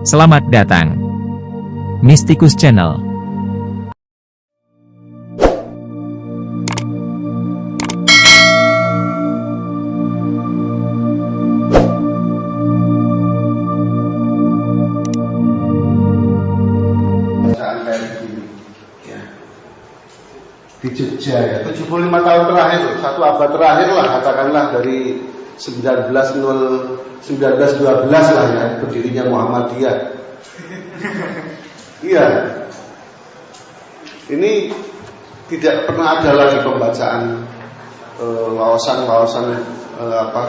Selamat datang Mystikus Channel. Di Jogja ya, 75 tahun terakhir, satu abad terakhir lah, katakanlah dari 1912 lah ya, berdirinya Muhammadiyah. Iya, ini tidak pernah ada lagi pembacaan wawasan-wawasan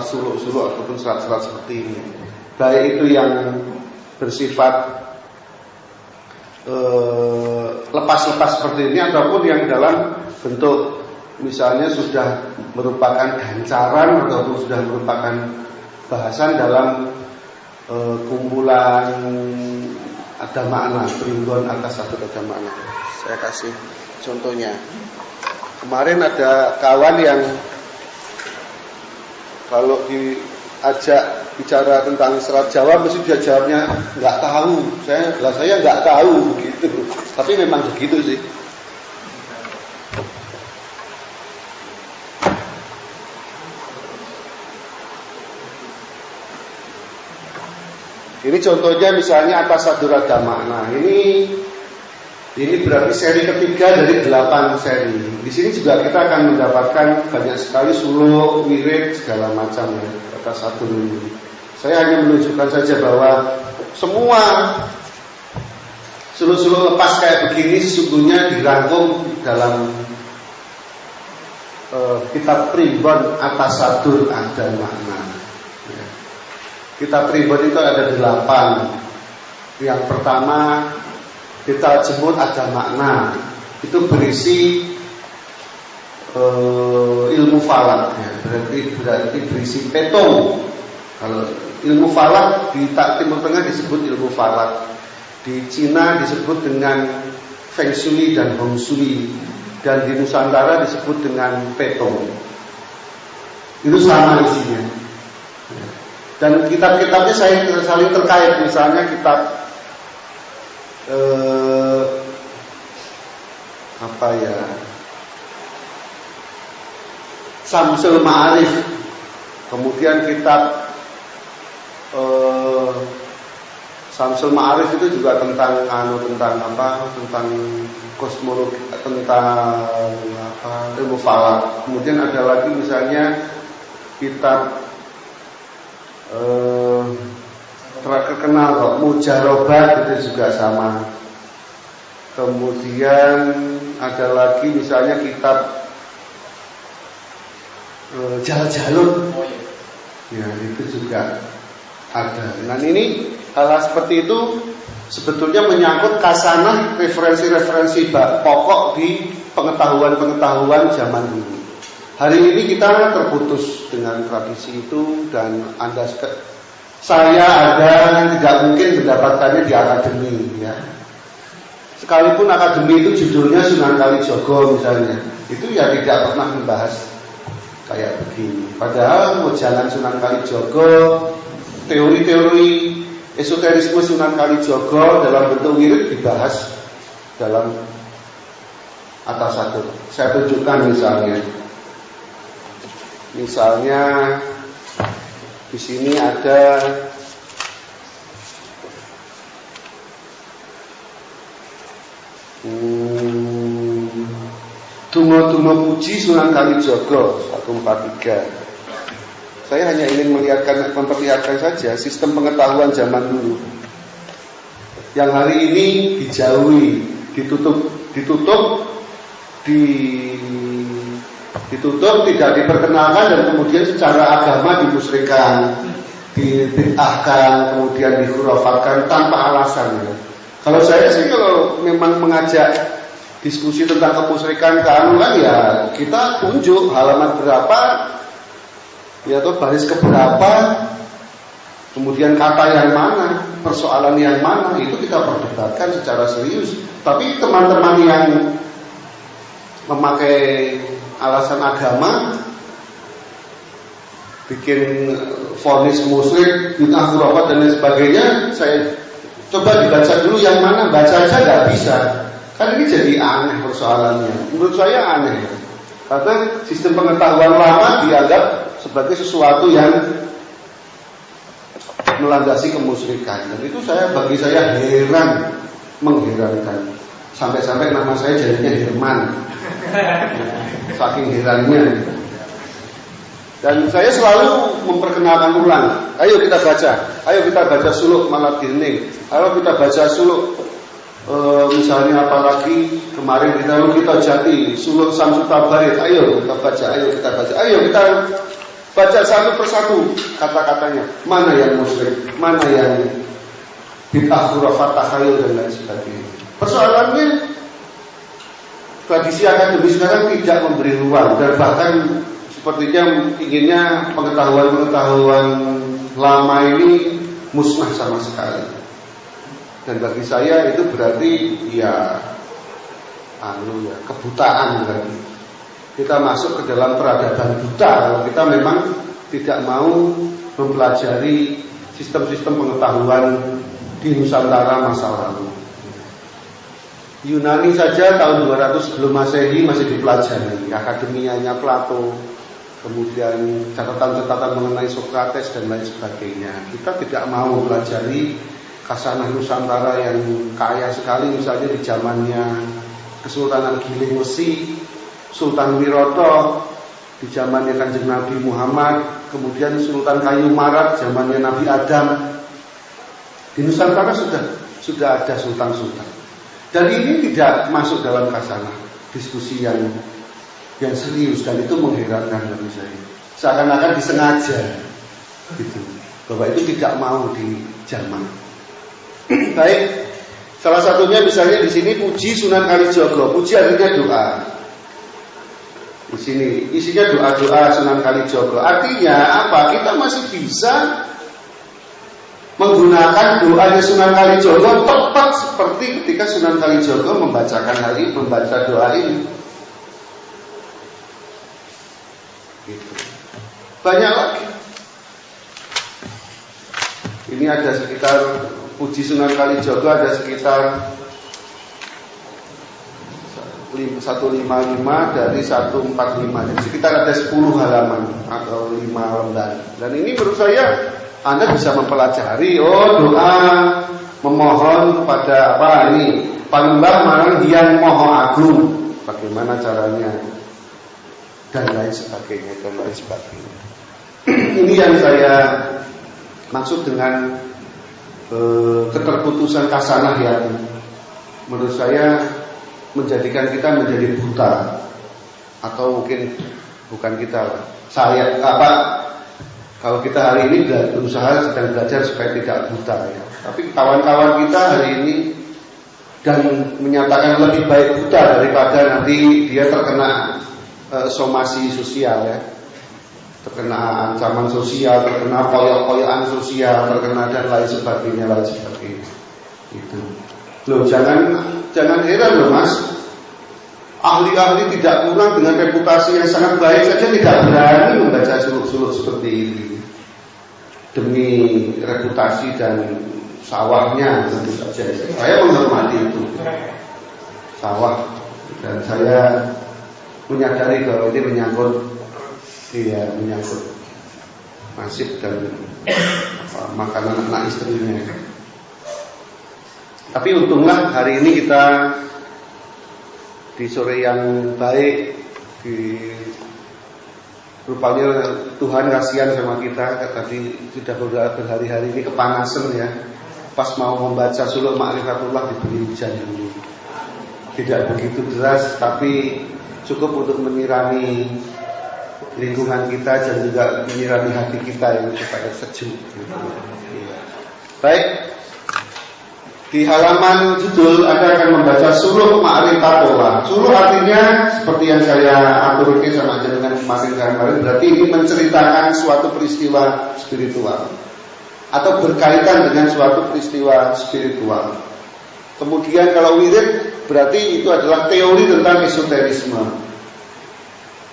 suluk-suluk ataupun serat-serat seperti ini, baik itu yang bersifat lepas-lepas seperti ini ataupun yang dalam bentuk misalnya sudah merupakan gancaran ataupun sudah merupakan bahasan dalam kumpulan ada makna, primbon atas satu ada makna. Saya kasih contohnya. Kemarin ada kawan yang kalau diajak bicara tentang serat Jawa mesti dia jawabnya nggak tahu. Saya nggak tahu begitu. Tapi memang begitu sih. Ini contohnya misalnya atas sadurada makna. Ini berarti seri ketiga dari 8 seri. Di sini juga kita akan mendapatkan banyak sekali suluk, wirid, segala macam ya atas satu ini. Saya hanya menunjukkan saja bahwa semua suluk-suluk lepas kayak begini sesungguhnya dirangkum dalam kitab primbon atas sadur ada makna. Ya. Kitab primbon itu ada 8. Yang pertama kita sebut ada makna. Itu berisi ilmu falak ya. Berarti berisi petong. Kalau ilmu falak di Timur Tengah disebut ilmu falak, di Cina disebut dengan Feng Shui dan Hong Shui, dan di Nusantara disebut dengan petong. Itu sama isinya. Dan kitab-kitabnya saling terkait. Misalnya kitab Samsul Ma'arif, kemudian kitab Samsul Ma'arif itu juga tentang kosmologi, tentang ilmu falak. Kemudian ada lagi misalnya kitab terkenal kok Mujarobat, itu juga sama. Kemudian ada lagi misalnya kitab Jaljalun, ya itu juga ada. Dan ini hal seperti itu sebetulnya menyangkut kasanah referensi-referensi pokok di pengetahuan-pengetahuan zaman dulu. Hari ini kita terputus dengan tradisi itu, dan saya ada tidak mungkin mendapatkannya di akademi ya. Sekalipun akademi itu judulnya Sunan Kalijogo misalnya, itu ya tidak pernah membahas kayak begini. Padahal mau jalan Sunan Kalijogo, teori-teori esoterisme Sunan Kalijogo dalam bentuk wirid dibahas dalam atas satu. Saya tunjukkan misalnya di sini ada Dungo-dungo puji Sunan Kalijogo 143. Saya hanya ingin memperlihatkan saja sistem pengetahuan zaman dulu yang hari ini dijauhi, ditutup, tidak diperkenalkan, dan kemudian secara agama dimusyrikan, dibid'ahkan, kemudian dikhurafatkan tanpa alasan. Kalau saya sih kalau memang mengajak diskusi tentang kemusyrikan keanulan ya kita tunjuk halaman berapa ya atau baris keberapa, kemudian kata yang mana, persoalan yang mana, itu kita perdebatkan secara serius. Tapi teman-teman yang memakai alasan agama bikin vonis musyrik, bid'ah, khurafat dan lain sebagainya, saya Coba dibaca dulu yang mana, baca aja nggak bisa. Kan ini jadi aneh persoalannya. Menurut saya aneh. Karena sistem pengetahuan lama dianggap sebagai sesuatu yang melandasi kemusyrikan. Dan itu bagi saya heran, mengherankan. Sampai-sampai nama saya jadinya Herman. Saking herannya. Dan saya selalu memperkenalkan ulang. Ayo kita baca suluk Maladini. Ayo kita baca suluk misalnya apalagi kemarin kita jati suluk Samsul Tabarid. Ayo kita baca. Ayo kita baca satu persatu kata-katanya. Mana yang musyrik, mana yang bid'ah khurafat takhayul dan lain sebagainya. Persoalannya tradisi akademis sekarang tidak memberi ruang dan bahkan sepertinya inginnya pengetahuan-pengetahuan lama ini musnah sama sekali. Dan bagi saya itu berarti kebutaan berarti. Kita masuk ke dalam peradaban buta kalau kita memang tidak mau mempelajari sistem-sistem pengetahuan di Nusantara masa lalu. Yunani saja tahun 200 sebelum Masehi masih dipelajari, akademianya Plato, kemudian catatan-catatan mengenai Sokrates dan lain sebagainya. Kita tidak mau mempelajari kasanah Nusantara yang kaya sekali, misalnya di zamannya Kesultanan Giling Wesi, Sultan Wiroto, di zamannya Kanjeng Nabi Muhammad, kemudian Sultan Kayu Marat, zamannya Nabi Adam. Di Nusantara sudah ada sultan-sultan. Dan ini tidak masuk dalam kasanah diskusi yang serius, dan itu mengherankan bagi saya. Seakan-akan disengaja gitu, bahwa itu tidak mau dijamah. Baik, salah satunya misalnya di sini puji Sunan Kalijogo. Puji artinya doa. Di sini isinya doa-doa Sunan Kalijogo. Artinya apa? Kita masih bisa menggunakan doanya Sunan Kalijogo tepat seperti ketika Sunan Kalijogo membacakan membaca doa ini. Gitu. Banyak lagi. Ini ada sekitar puji Sunan Kalijogo ada sekitar 155 dari 145. Jadi sekitar ada 10 halaman atau 5 lembar. Dan ini menurut saya Anda bisa mempelajari doa memohon kepada Panembah Marang Hyang Maha Agung, bagaimana caranya dan lain sebagainya. Ini yang saya maksud dengan keterputusan kasanah yang menurut saya menjadikan kita menjadi buta, atau mungkin bukan kita, kalau kita hari ini berusaha sedang belajar supaya tidak buta ya. Tapi kawan-kawan kita hari ini dan menyatakan lebih baik buta daripada nanti dia terkena somasi sosial ya, terkena ancaman sosial, terkena koyok-koyokan sosial, terkena dan lain sebagainya. Itu. Loh, jangan heran loh Mas. Ahli-ahli tidak kurang dengan reputasi yang sangat baik saja tidak berani membaca suluk-suluk seperti ini. Demi reputasi dan sawahnya tentu saja. Saya menghormati itu. Sawah, dan saya menyadari bahwa ini menyangkut nasib dan makanan anak istrinya. Tapi untunglah hari ini kita di sore yang baik, rupanya Tuhan kasihan sama kita. Tadi sudah berhari-hari ini kepanasan ya. Pas mau membaca suluk Ma'rifatullah diberi hujan dulu. Tidak begitu deras, tapi cukup untuk menyirami lingkungan kita dan juga menyirami hati kita yang supaya sejuk. Baik. Di halaman judul Anda akan membaca suluk Ma'rifatullah. Suluk artinya seperti yang saya aturkan sama dengan kemarin, berarti ini menceritakan suatu peristiwa spiritual atau berkaitan dengan suatu peristiwa spiritual. Kemudian kalau wirid berarti itu adalah teori tentang esoterisme.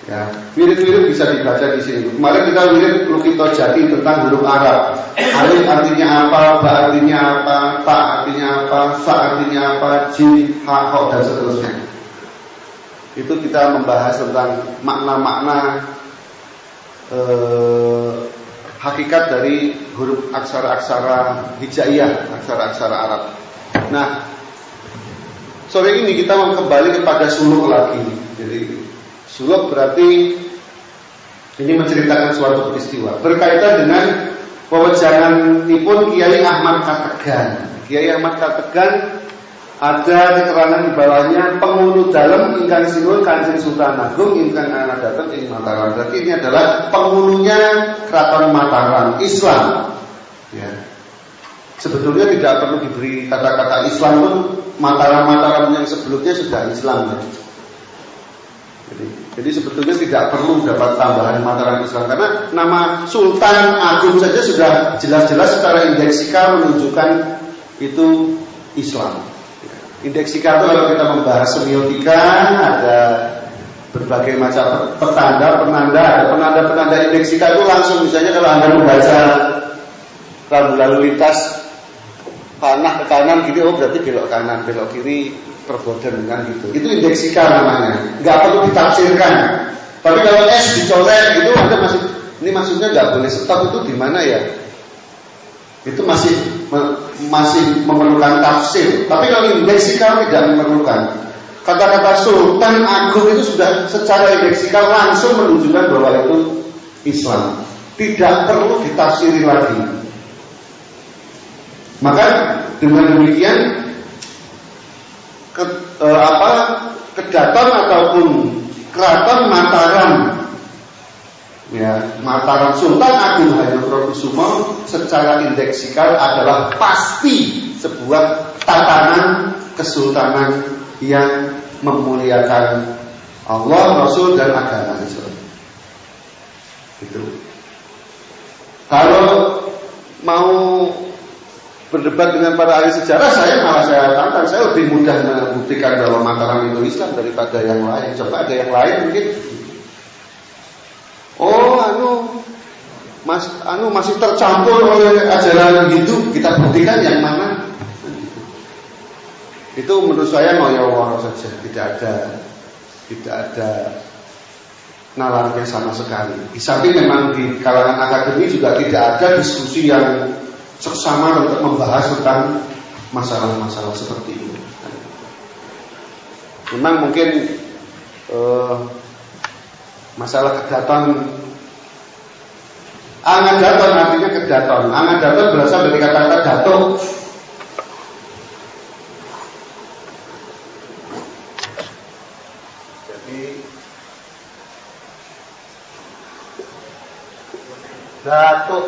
Ya, wirid-wirid bisa dibaca di sini. Kemarin kita wirid Lukito Jati tentang huruf Arab. Alif artinya apa, ba artinya apa, ta artinya apa, sa artinya apa, jim, ha, ho, dan seterusnya. Itu kita membahas tentang makna-makna hakikat dari huruf aksara-aksara hijaiyah, aksara-aksara Arab. Nah, sore ini kita mau kembali kepada suluk lagi. Jadi suluk berarti ini menceritakan suatu peristiwa berkaitan dengan wewenjanganipun Kiai Ahmad Kategan. Kiai Ahmad Kategan ada keterangan di bawahnya pengulu dalem ingkang sinuhun Kanjeng Sultan Agung ingkang ana dateng ing Mataram. Berarti ini adalah pengulunya Keraton Mataram Islam. Ya. Sebetulnya tidak perlu diberi kata-kata Islam pun Mataram yang sebelumnya sudah Islam. Ya. Jadi sebetulnya tidak perlu dapat tambahan Mataram Islam karena nama Sultan Agung saja sudah jelas-jelas secara indeksikal menunjukkan itu Islam. Indeksikal itu kalau kita membahas semiotika ada berbagai macam penanda, ada penanda indeksikal itu langsung misalnya kalau Anda membaca rambu lalu lintas panah ke kanan gini, oh berarti belok kanan, belok kiri perboden kan gitu. Itu indeksikal namanya, nggak perlu ditafsirkan. Tapi kalau S dicolek itu Anda ini maksudnya nggak boleh stop itu di mana ya? Itu masih memerlukan tafsir. Tapi kalau indeksikal tidak memerlukan. Kata-kata Sultan Agung itu sudah secara indeksikal langsung menunjukkan bahwa itu Islam. Tidak perlu ditafsiri lagi. Maka dengan demikian Kedaton ataupun Keraton Mataram, ya, Mataram Sultan Agung Hayaturakusumo secara indeksikal adalah pasti sebuah tatanan kesultanan yang memuliakan Allah, Rasul dan agama Islam. Itu. Kalau mau berdebat dengan para ahli sejarah, saya tantang, saya lebih mudah membuktikan bahwa Mataram itu Islam daripada yang lain. Coba ada yang lain mungkin. Masih tercampur oleh ajaran Hindu, kita buktikan yang mana. Itu menurut saya ngoyo-ngoyo saja, tidak ada nalarnya sama sekali. Di samping memang di kalangan akademi juga tidak ada diskusi yang seksama untuk membahas tentang masalah-masalah seperti ini. Memang mungkin masalah kedaton, Angadaton artinya kedaton. Angadaton berasal dari kata-kata datuk. Jadi datuk.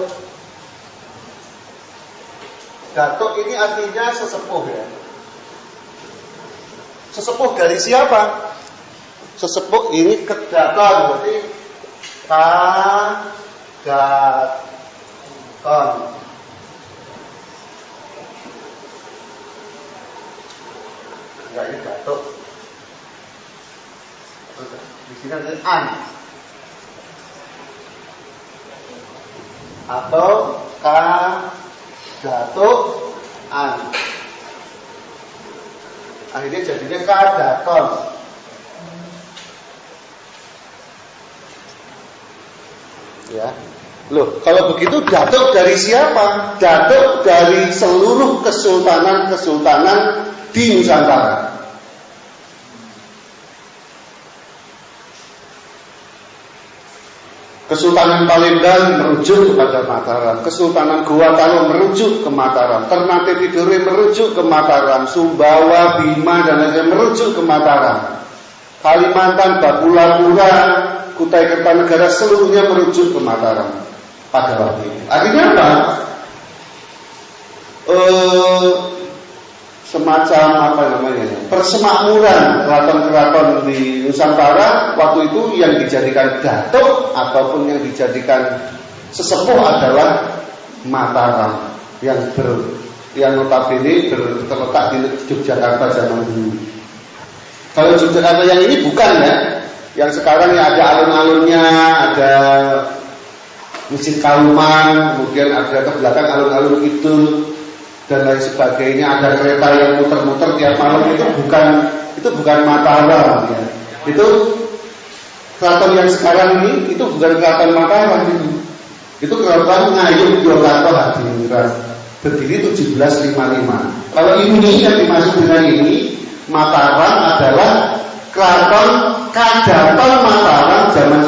Datuk ini artinya sesepuh ya. Sesepuh dari siapa? Sesepuh ini kedaton, berarti kadaton. Enggak, ini datuk. Di sini ada an. Atau Datoan. Akhirnya jadinya kadaton. Ya. Loh, kalau begitu datuk dari siapa? Datuk dari seluruh kesultanan di Nusantara. Kesultanan Palembang merujuk kepada Mataram, Kesultanan Goa Talong merujuk ke Mataram, Ternate Tidore merujuk ke Mataram, Sumbawa, Bima dan lain-lain merujuk ke Mataram, Kalimantan, Bakulapura, Kutai Kertanegara seluruhnya merujuk ke Mataram pada waktu itu. Artinya apa? Semacam persemakmuran keraton-keraton di Nusantara waktu itu yang dijadikan datuk ataupun yang dijadikan sesepuh adalah Mataram yang notabene terletak di Yogyakarta zaman dulu. Kalau Yogyakarta yang ini bukan ya, Yang sekarang ya ada alun-alunnya, ada Masjid Kauman, kemudian ada ke belakang alun-alun itu dan lain sebagainya, ada kereta yang muter-muter tiap malam. Itu bukan Mataram ya. Itu keraton yang sekarang ini itu bukan keraton Mataram itu keraton Ngayuk Yogyakarta Hadiningrat, berdiri 1755. Kalau ini yang dimaksud dengan ini Mataram adalah keraton Kadaton Mataram zaman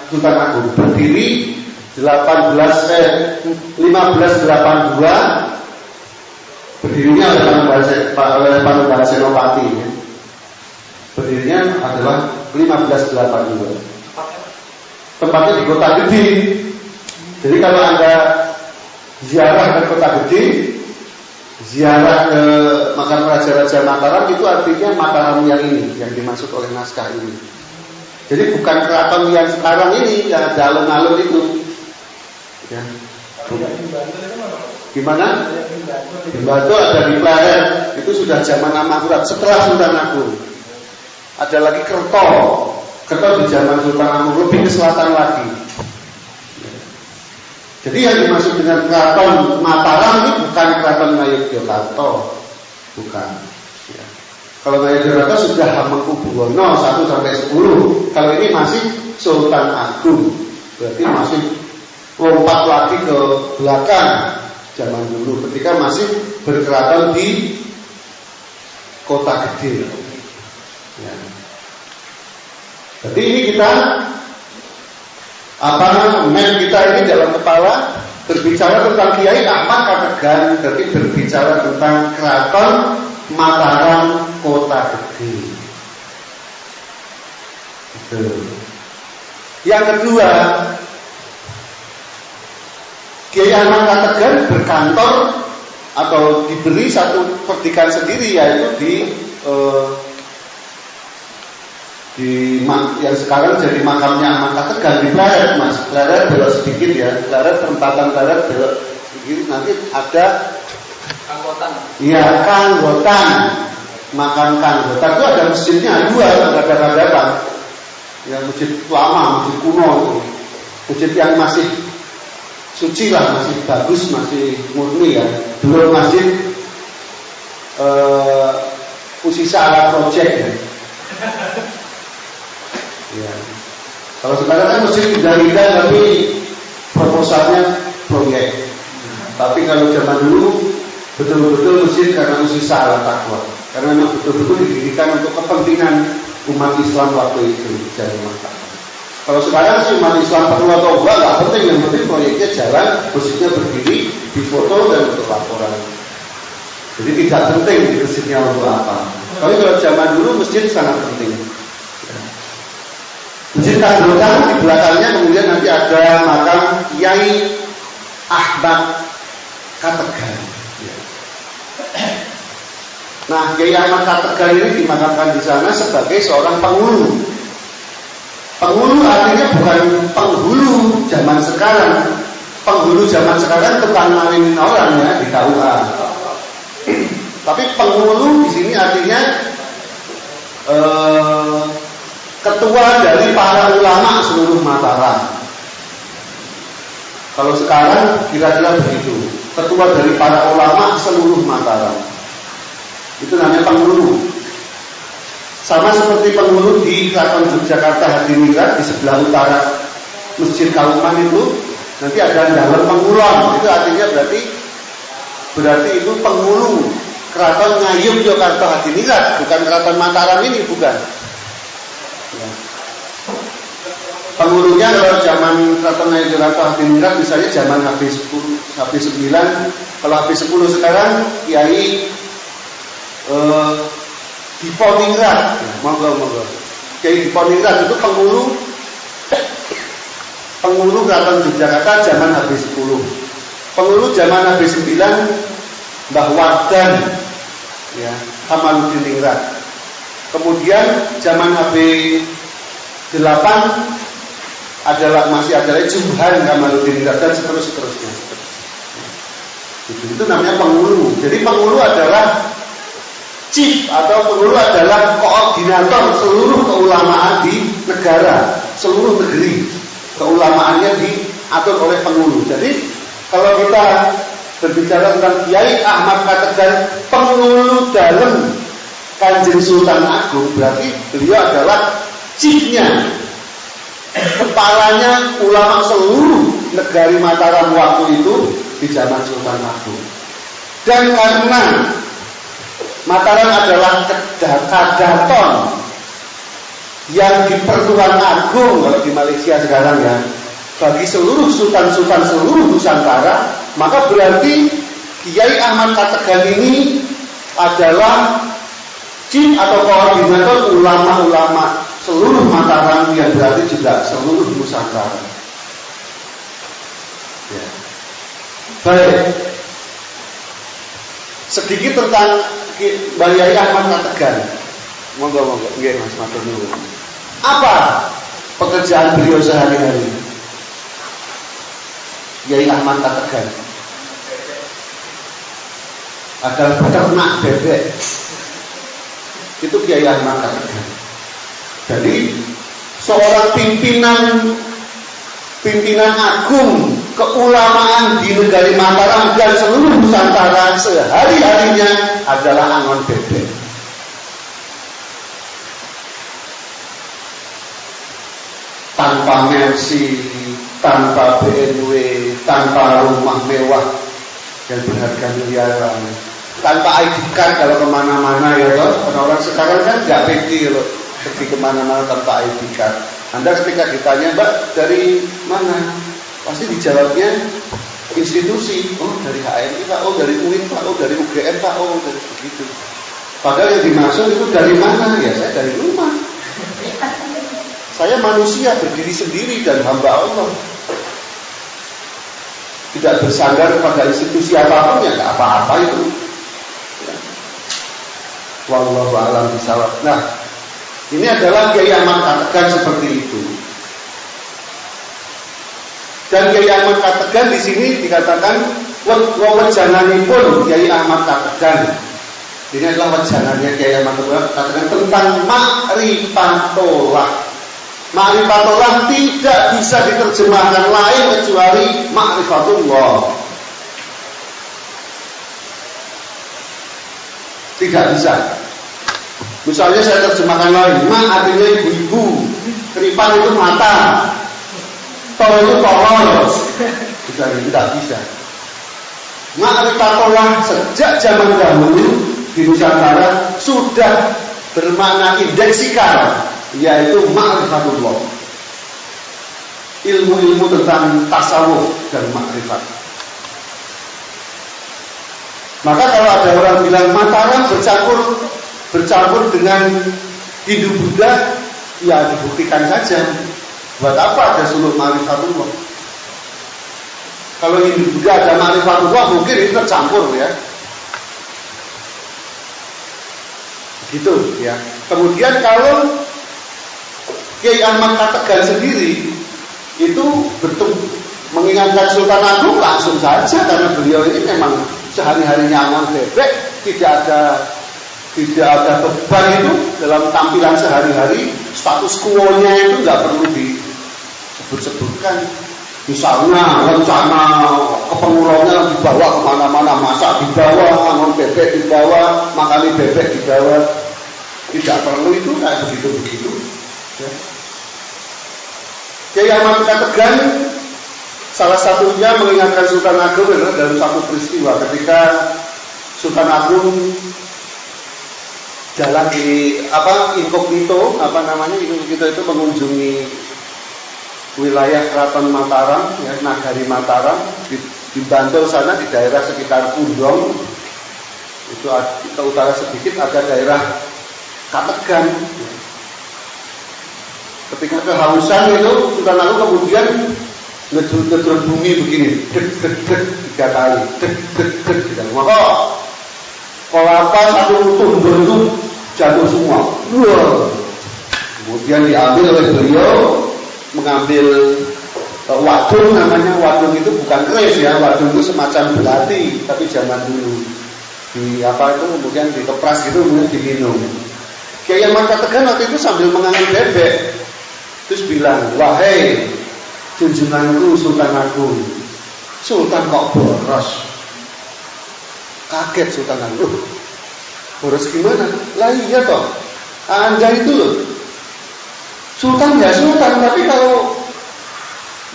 Sultan Agung, berdiri 1582, berdirinya oleh Panembahan Senopati ya. Berdirinya adalah 1582. Tempatnya di Kota Gede. Jadi kalau Anda ziarah ke Kota Gede, ziarah ke makam Raja-Raja Mataram, itu artinya Mataram yang ini, yang dimaksud oleh naskah ini. Jadi bukan keraton yang sekarang ini, yang ada alun-alun itu ya. Gimana? Di Batu ada di Pleret, itu sudah zaman Amangkurat, setelah Sultan Agung. Ada lagi Kerto di zaman Sultan Agung, lebih ke selatan lagi. Jadi yang dimaksud dengan keraton Mataram ini bukan keraton Ngayogyakarta, bukan. Ya. Kalau Ngayogyakarta sudah Hamengkubuwono 1 sampai 10. Kalau ini masih Sultan Agung, berarti masih lompat lagi ke belakang zaman dulu ketika masih berkeraton di Kota Gede. Ya. Jadi ini kita kita ini dalam kepala berbicara tentang Kiai Ahmad Kategan, berarti berbicara tentang keraton Mataram Kota Gede. Itu. Yang kedua, Kiai Ahmad Kategan berkantor atau diberi satu perdikan sendiri, yaitu di yang sekarang jadi makamnya Ahmad Kategan di Pleret, Mas. Pleret belok sedikit ya, Pleret perempatan Pleret belok sedikit, nanti ada Kanggotan. Iya, Kanggotan. Makam Kanggotan itu ada masjidnya dua, ada hadapan. Ya, masjid lama, masjid kuno itu. Masjid yang masih suci lah, masih bagus, masih murni ya. Dulu masjid Usisa ala project ya. Ya. Kalau sekarang kan masjid indah-indah tapi proposalnya proyek. Tapi kalau zaman dulu betul-betul masjid karena Usisa ala takwa. Karena memang betul-betul didirikan untuk kepentingan umat Islam waktu itu jadi mata. Kalau sekarang sih umat Islam perlu atau enggak nggak penting, yang penting proyeknya jalan, masjidnya berdiri, difoto dan untuk laporan. Jadi tidak penting masjidnya untuk apa. Tapi kalau zaman dulu masjid sangat penting. Masjid Kanggotan di belakangnya kemudian nanti ada makam Kiai Ahmad Kategan. Nah, Kiai Ahmad Kategan ini dimakamkan di sana sebagai seorang penghulu. Penghulu artinya bukan penghulu zaman sekarang. Penghulu zaman sekarang tukang ngawinin orang ya di KUA. Tapi penghulu di sini artinya ketua dari para ulama seluruh Mataram. Kalau sekarang kira-kira begitu, ketua dari para ulama seluruh Mataram. Itu namanya penghulu. Sama seperti penghulu di Keraton Yogyakarta Hadiningrat di sebelah utara Masjid Kauman itu, nanti ada dalam penghulon. Itu artinya berarti itu penghulu Keraton Ngayuk Yogyakarta Hadiningrat, bukan Keraton Mataram ini, bukan. Ya. Penghulunya kalau zaman Keraton Ngayuk Yogyakarta Hadiningrat misalnya zaman HP9, kalau HP10 sekarang Kiai Diponingrat, monggo. Kiai Diponingrat itu penghulu Keraton Yogyakarta zaman HP10. Penghulu zaman HP9 Mbah Wardan, ya, Kamaluddin Ningrat. Kemudian zaman HP8 masih ada Jumhan Kamaluddin Ningrat dan seterusnya. Itu namanya penghulu. Jadi penghulu adalah Chief atau pengulu adalah koordinator seluruh keulamaan di negara, seluruh negeri. Keulamaannya diatur oleh pengulu. Jadi kalau kita berbicara tentang Kiai Ahmad Kategan, pengulu dalam Kanjeng Sultan Agung, berarti beliau adalah chiefnya, kepalanya ulama seluruh negari Mataram waktu itu di zaman Sultan Agung. Dan karena Mataram adalah kadaton yang di Pertuan Agung kalau di Malaysia sekarang ya, bagi seluruh sultan-sultan seluruh Nusantara, maka berarti Kiai Ahmad Kategan ini adalah chief atau koordinator ulama-ulama seluruh Mataram, yang berarti juga seluruh Nusantara. Ya. Baik. Sedikit tentang Kiai Ahmad Kategan. Monggo, nggih Mas, matur nuwun. Apa pekerjaan beliau sehari-hari? Kiai Ahmad Kategan adalah peternak bebek. Itu Kiai Ahmad Kategan. Jadi seorang pimpinan agung keulamaan di negari Mataram dan seluruh Nusantara sehari-harinya adalah angon bebek. Tanpa Mercy, tanpa BMW, tanpa rumah mewah yang berharga miliaran, tanpa ID card kalau kemana-mana ya toh. Orang sekarang kan nggak pede loh pergi kemana-mana tanpa ID card. Anda ketika ditanya, Mbak dari mana? Pasti dijawabnya institusi. Oh dari HMI Pak, oh dari UIN Pak, oh dari UGM Pak, oh dari begitu. Padahal yang dimaksud itu dari mana? Ya saya dari rumah. Saya manusia berdiri sendiri dan hamba Allah. Tidak bersandar pada institusi apapun, ya nggak apa-apa itu. Ya. Wallahu a'lam bishawab. Nah, ini adalah Kiai Ahmad Kategan seperti itu. Dan Kiai Ahmad Kategan di sini dikatakan wajananipun Kiai Ahmad Kategan. Ini adalah wajanannya Kiai Ahmad Kategan tentang ma'rifatullah. Ma'rifatullah tidak bisa diterjemahkan lain kecuali ma'rifatullah. Tidak bisa. Misalnya saya terjemahkan lain, ma artinya ibu-ibu, keripan itu mata, tol itu tolol. Tidak bisa. Ma'rifatullah sejak zaman dahulu di Nusantara sudah bermakna indeksikal, yaitu ma'rifatullah. Ilmu-ilmu tentang tasawuf dan ma'rifat. Maka kalau ada orang bilang Mataram bercampur dengan Hindu Buddha, ya dibuktikan saja. Buat apa ada suluk ma'rifatullah? Kalau Hindu Buddha ada ma'rifatullah, mungkin itu tercampur ya. Gitu ya. Kemudian kalau Kiai Ahmad Kategan sendiri itu betul mengingatkan Sultan Agung langsung saja, karena beliau ini memang sehari-harinya angon bebek, tidak ada beban itu dalam tampilan sehari-hari. Status quo-nya itu nggak perlu disebut-sebutkan. Misalnya rencana kepengurusannya dibawa kemana-mana, masak dibawa, angon bebek dibawa, makan bebek dibawa. Tidak perlu itu kayak begitu-begitu. Ya. Kiai Ahmad Kategan salah satunya mengingatkan Sultan Agung adalah dalam satu peristiwa ketika Sultan Agung jalan di incognito itu mengunjungi wilayah Keraton Mataram, ya, Nagari Mataram di Bantul sana, di daerah sekitar Pundong itu ke utara sedikit ada daerah Kategan. Ketika kehausan itu Sultan Agung kemudian ngedrut bumi begini, dek 3 kali, dek. Maka kelapa satu tumbur itu jatuh semua. Wah. Kemudian diambil oleh beliau, mengambil wadung namanya. Wadung itu bukan keris ya, wadung itu semacam belati tapi zaman dulu. di apa itu kemudian dikepras gitu kemudian diminum. Kiai Ahmad Kategan waktu itu sambil mengangan bebek terus bilang, wahai junjunganku Sultan Agung, Sultan kok boros? Kaget Sultan Agung, boros gimana? Lah iya toh, Anda itu loh Sultan ya Sultan, tapi kalau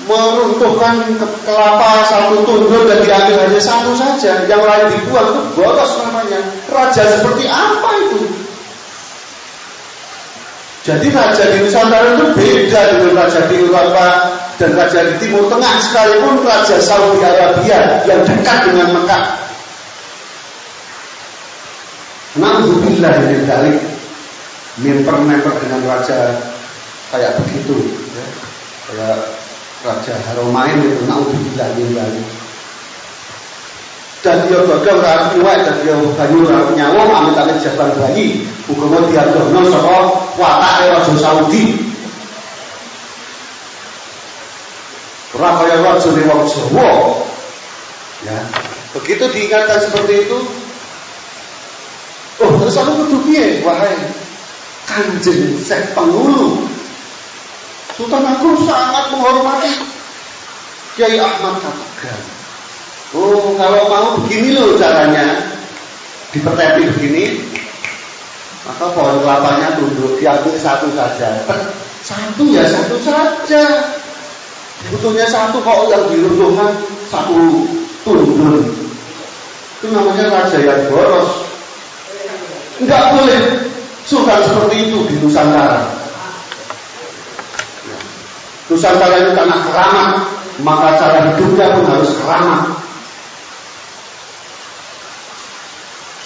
meruntuhkan kelapa satu tunduk dan diambil hanya satu saja, yang lain dibuang, itu boros namanya. Raja seperti apa itu? Jadi raja di Nusantara itu beda dengan raja di Eropa dan raja di Timur Tengah, sekalipun raja Saudi Arabia yang dekat dengan Mekah. Na'udzubillah min dzalik, memper dengan raja kayak begitu, ya. Kayak Raja Haromain itu na'udzubillah min dzalik. Dan dia gagal ora kuwat, dan dia banyu ora nyawa, amit-amit jaban bayi, uga diadono saka watake raja Saudi. Ora kaya raja wong Jawa. Ya, begitu diingatkan seperti itu. Oh, terus aku kudu piye? Wahai Kanjeng Syekh Pengulu, Sultan Agung sangat menghormati Kiai Ahmad Kategan. Oh, kalau mau begini loh caranya, dipeteti begini, maka pohon kelapanya tunduk, diambil satu saja. Satu ya satu saja. Butuhnya satu, kok yang diruntuhkan satu tunduk. Itu namanya raja yang boros. Enggak boleh sultan seperti itu di Nusantara. Nusantara itu tanah keramat, maka cara hidupnya pun harus keramat.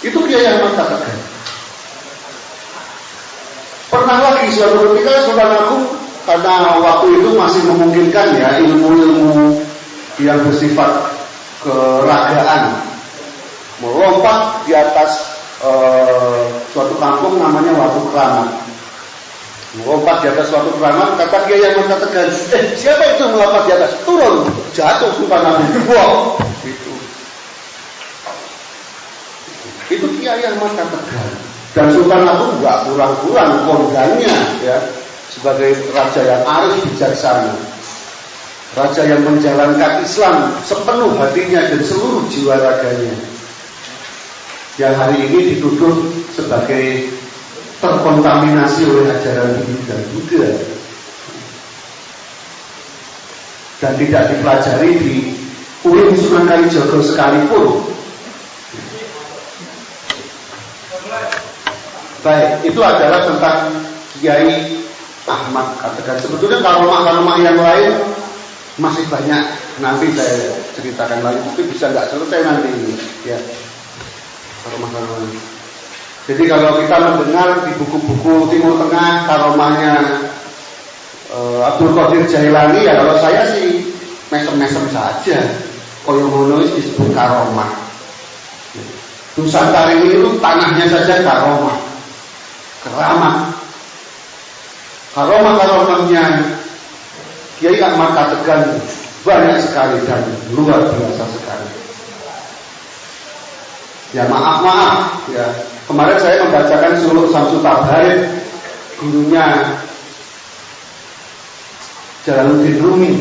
Itu Kiai Ahmad Kategan. Pernah lagi suatu ketika Sultan Agung, karena waktu itu masih memungkinkan ya ilmu-ilmu yang bersifat keragaan, melompat di atas suatu kampung namanya Watu Keramat. Melompat di atas suatu keramat, kata Kiai Ahmad Kategan, siapa itu melompat di atas? Turun, jatuh Sultan Agung. Wow, itu Kiai Ahmad Kategan. Dan Sultan Agung nggak kurang-kurang kondangnya ya, sebagai raja yang arif bijaksana, raja yang menjalankan Islam sepenuh hatinya dan seluruh jiwa raganya, yang hari ini dituduh sebagai terkontaminasi oleh ajaran Hindu dan Buddha dan tidak dipelajari di UIN Sunan Kalijaga sekalipun. Baik, itu adalah tentang Kiai Ahmad Kategan. Sebetulnya karomah-karomah yang lain masih banyak, nanti saya ceritakan lagi, tapi bisa nggak selesai nanti ini ya, karomah-karomah. Jadi kalau kita mendengar di buku-buku Timur Tengah karomahnya Abdul Qadir Jailani, ya kalau saya sih mesem-mesem saja, koyo ngono disebut karomah. Nusantara ini itu tanahnya saja karomah, keramat. Karomah-karomahnya Kiai Ahmad Kategan banyak sekali dan luar biasa sekali. Ya maaf ya, kemarin saya membacakan Suluk Samsul Tabarik, gurunya Jalaluddin Rumi.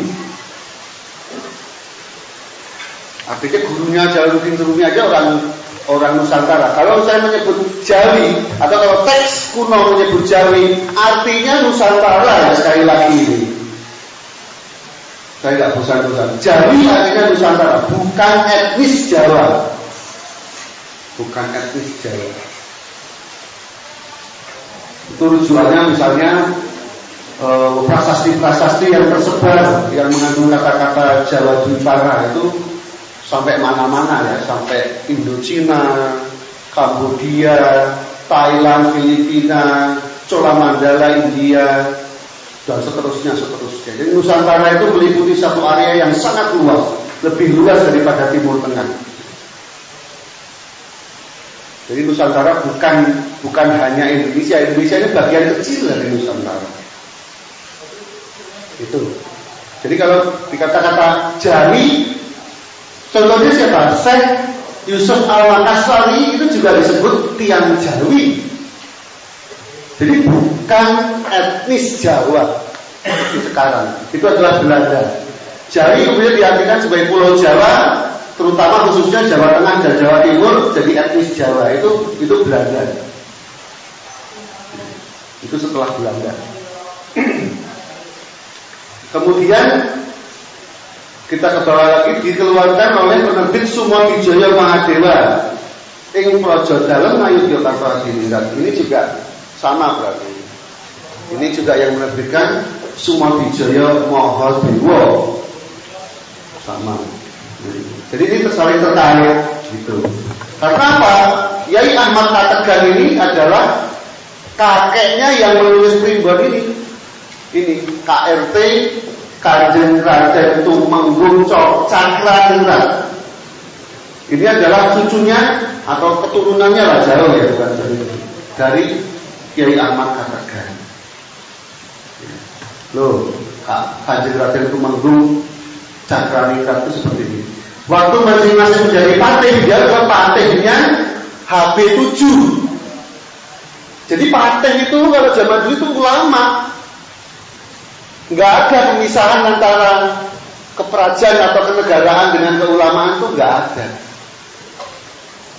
Artinya gurunya Jalaluddin Rumi aja orang Nusantara. Kalau saya menyebut Jawi atau kalau teks kuno menyebut Jawi, artinya Nusantara ya, sekali lagi ini. Saya tidak bosan-bosan. Jawi artinya Nusantara, bukan etnis Jawa. Bukan etnis Jawa. Itu rujukannya misalnya prasasti-prasasti yang tersebar yang mengandung kata-kata Jawa Dwipara itu sampai mana-mana ya, sampai Indochina, Kambodia, Thailand, Filipina, Cholamandala, India, dan seterusnya. Jadi Nusantara itu meliputi satu area yang sangat luas, lebih luas daripada Timur Tengah. Jadi Nusantara bukan hanya Indonesia. Indonesia ini bagian kecil dari Nusantara. Itu. Jadi kalau dikata-kata Jawi, contohnya siapa? Syekh Yusuf Al-Makassari itu juga disebut tiang Jawi. Jadi bukan etnis Jawa sekarang, itu adalah Belanda. Jawi kemudian diartikan sebagai Pulau Jawa, terutama khususnya Jawa Tengah dan Jawa Timur, jadi etnis Jawa itu Belanda. Itu setelah Belanda. Kemudian kita ke bawah lagi, dikeluarkan oleh penerbit Sumodijaya Mahadewa ing Praja Dalem Ngayogyakarta Hadiningrat. Ini juga sama berarti. Ini juga yang menerbitkan Sumodijaya Mahadewa. Sama. Jadi ini saling terkait gitu. Karena apa? Yai Ahmad Kategan ini adalah kakeknya yang menulis primbon ini. Ini KRT Kanjeng Raden Tumenggung Cakraningrat. Ini adalah cucunya atau keturunannya lah jauh ya, bukan dari Kiai Ahmad Kategan. Loh, Kanjeng Raden Tumenggung Cakraningrat itu seperti ini. Waktu masing-masing menjadi patih, dia adalah patihnya HB7. Jadi patih itu kalau zaman dulu itu ulama. Nggak ada pemisahan antara keperajaan atau kenegaraan dengan keulamaan, itu nggak ada.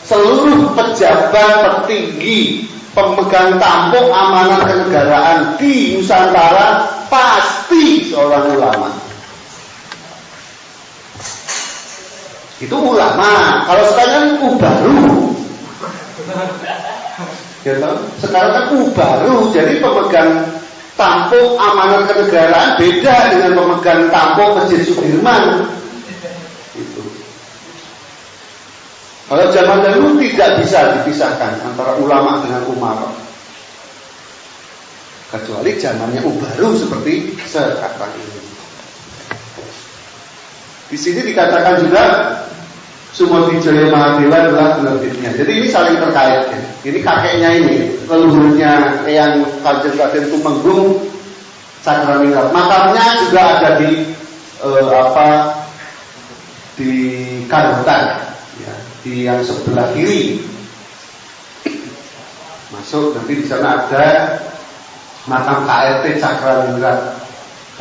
Seluruh pejabat petinggi pemegang tampuk amanat kenegaraan di Nusantara pasti seorang ulama. Itu ulama. Kalau sekarang kan baru. Sekarang kan baru. Jadi pemegang tampuk amanat kenegaraan beda dengan pemegang tampuk Masjid Sudirman. Itu. Kalau zaman dahulu tidak bisa dipisahkan antara ulama dengan umara. Kecuali zamannya baru seperti sekarang ini. Di sini dikatakan juga Sumodijaya Mahadewa adalah penerbitnya. Jadi ini saling terkait. Ya. Ini kakeknya ini, leluhurnya yang Kanjeng Raden Tumenggung Cakraningrat. Makamnya juga ada di di Karutan, ya, di yang sebelah kiri. Masuk nanti di sana ada makam KRT Cakraningrat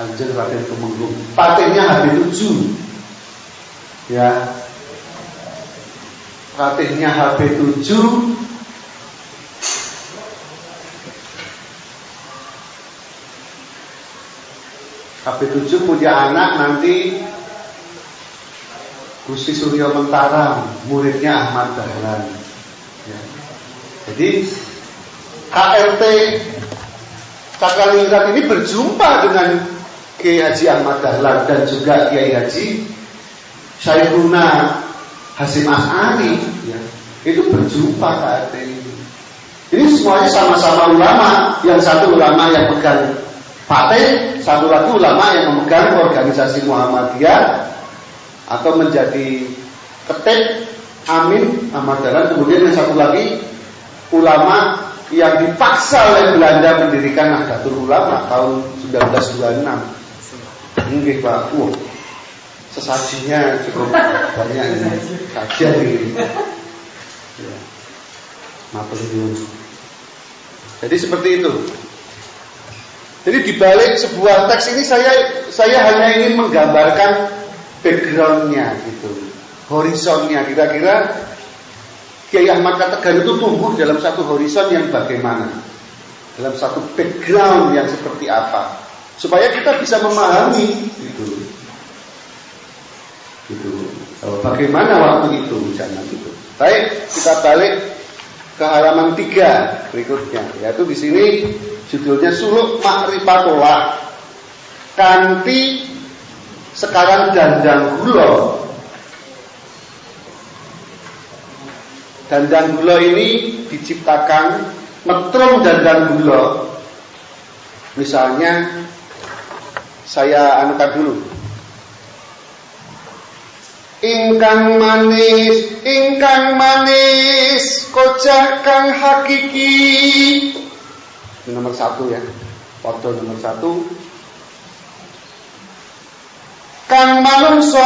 Kanjeng Raden Tumenggung. Patihnya HB7. Ya. Patihnya HB7. HB7 punya anak nanti Gusti Suryo Mentaram, muridnya Ahmad Dahlan. Ya. Jadi KRT Cakraningrat ini berjumpa dengan Kiai Haji Ahmad Dahlan dan juga Kiai Haji Syaikuna Hasyim As'ari, ya, itu berjumpa KRT ini. Ini semuanya sama-sama ulama. Yang satu ulama yang pegang patih, satu lagi ulama yang memegang organisasi Muhammadiyah atau menjadi ketik Amin Ahmad Dahlan. Kemudian yang satu lagi ulama yang dipaksa oleh Belanda mendirikan Nahdlatul Ulama tahun 1926. Nggih Pak. Sesajinya cukup banyak ini. Kajian ini. Ya. Jadi seperti itu. Jadi di balik sebuah teks ini saya hanya ingin menggambarkan backgroundnya gitu, horizonnya. Kira-kira Kiai Ahmad Kategan itu tumbuh dalam satu horizon yang bagaimana, dalam satu background yang seperti apa, supaya kita bisa memahami gitu. Bagaimana waktu itu zaman itu. Baik, kita balik ke halaman 3 berikutnya, yaitu di sini judulnya Suluk Makrifatullah. Kanthi sekarang dandang gula. Dandang gula ini diciptakan metrum dandang gula. Misalnya saya anukan dulu. Ingkang manis, kocak kang hakiki. Ini nomor 1 ya, foto nomor 1. kang manungsa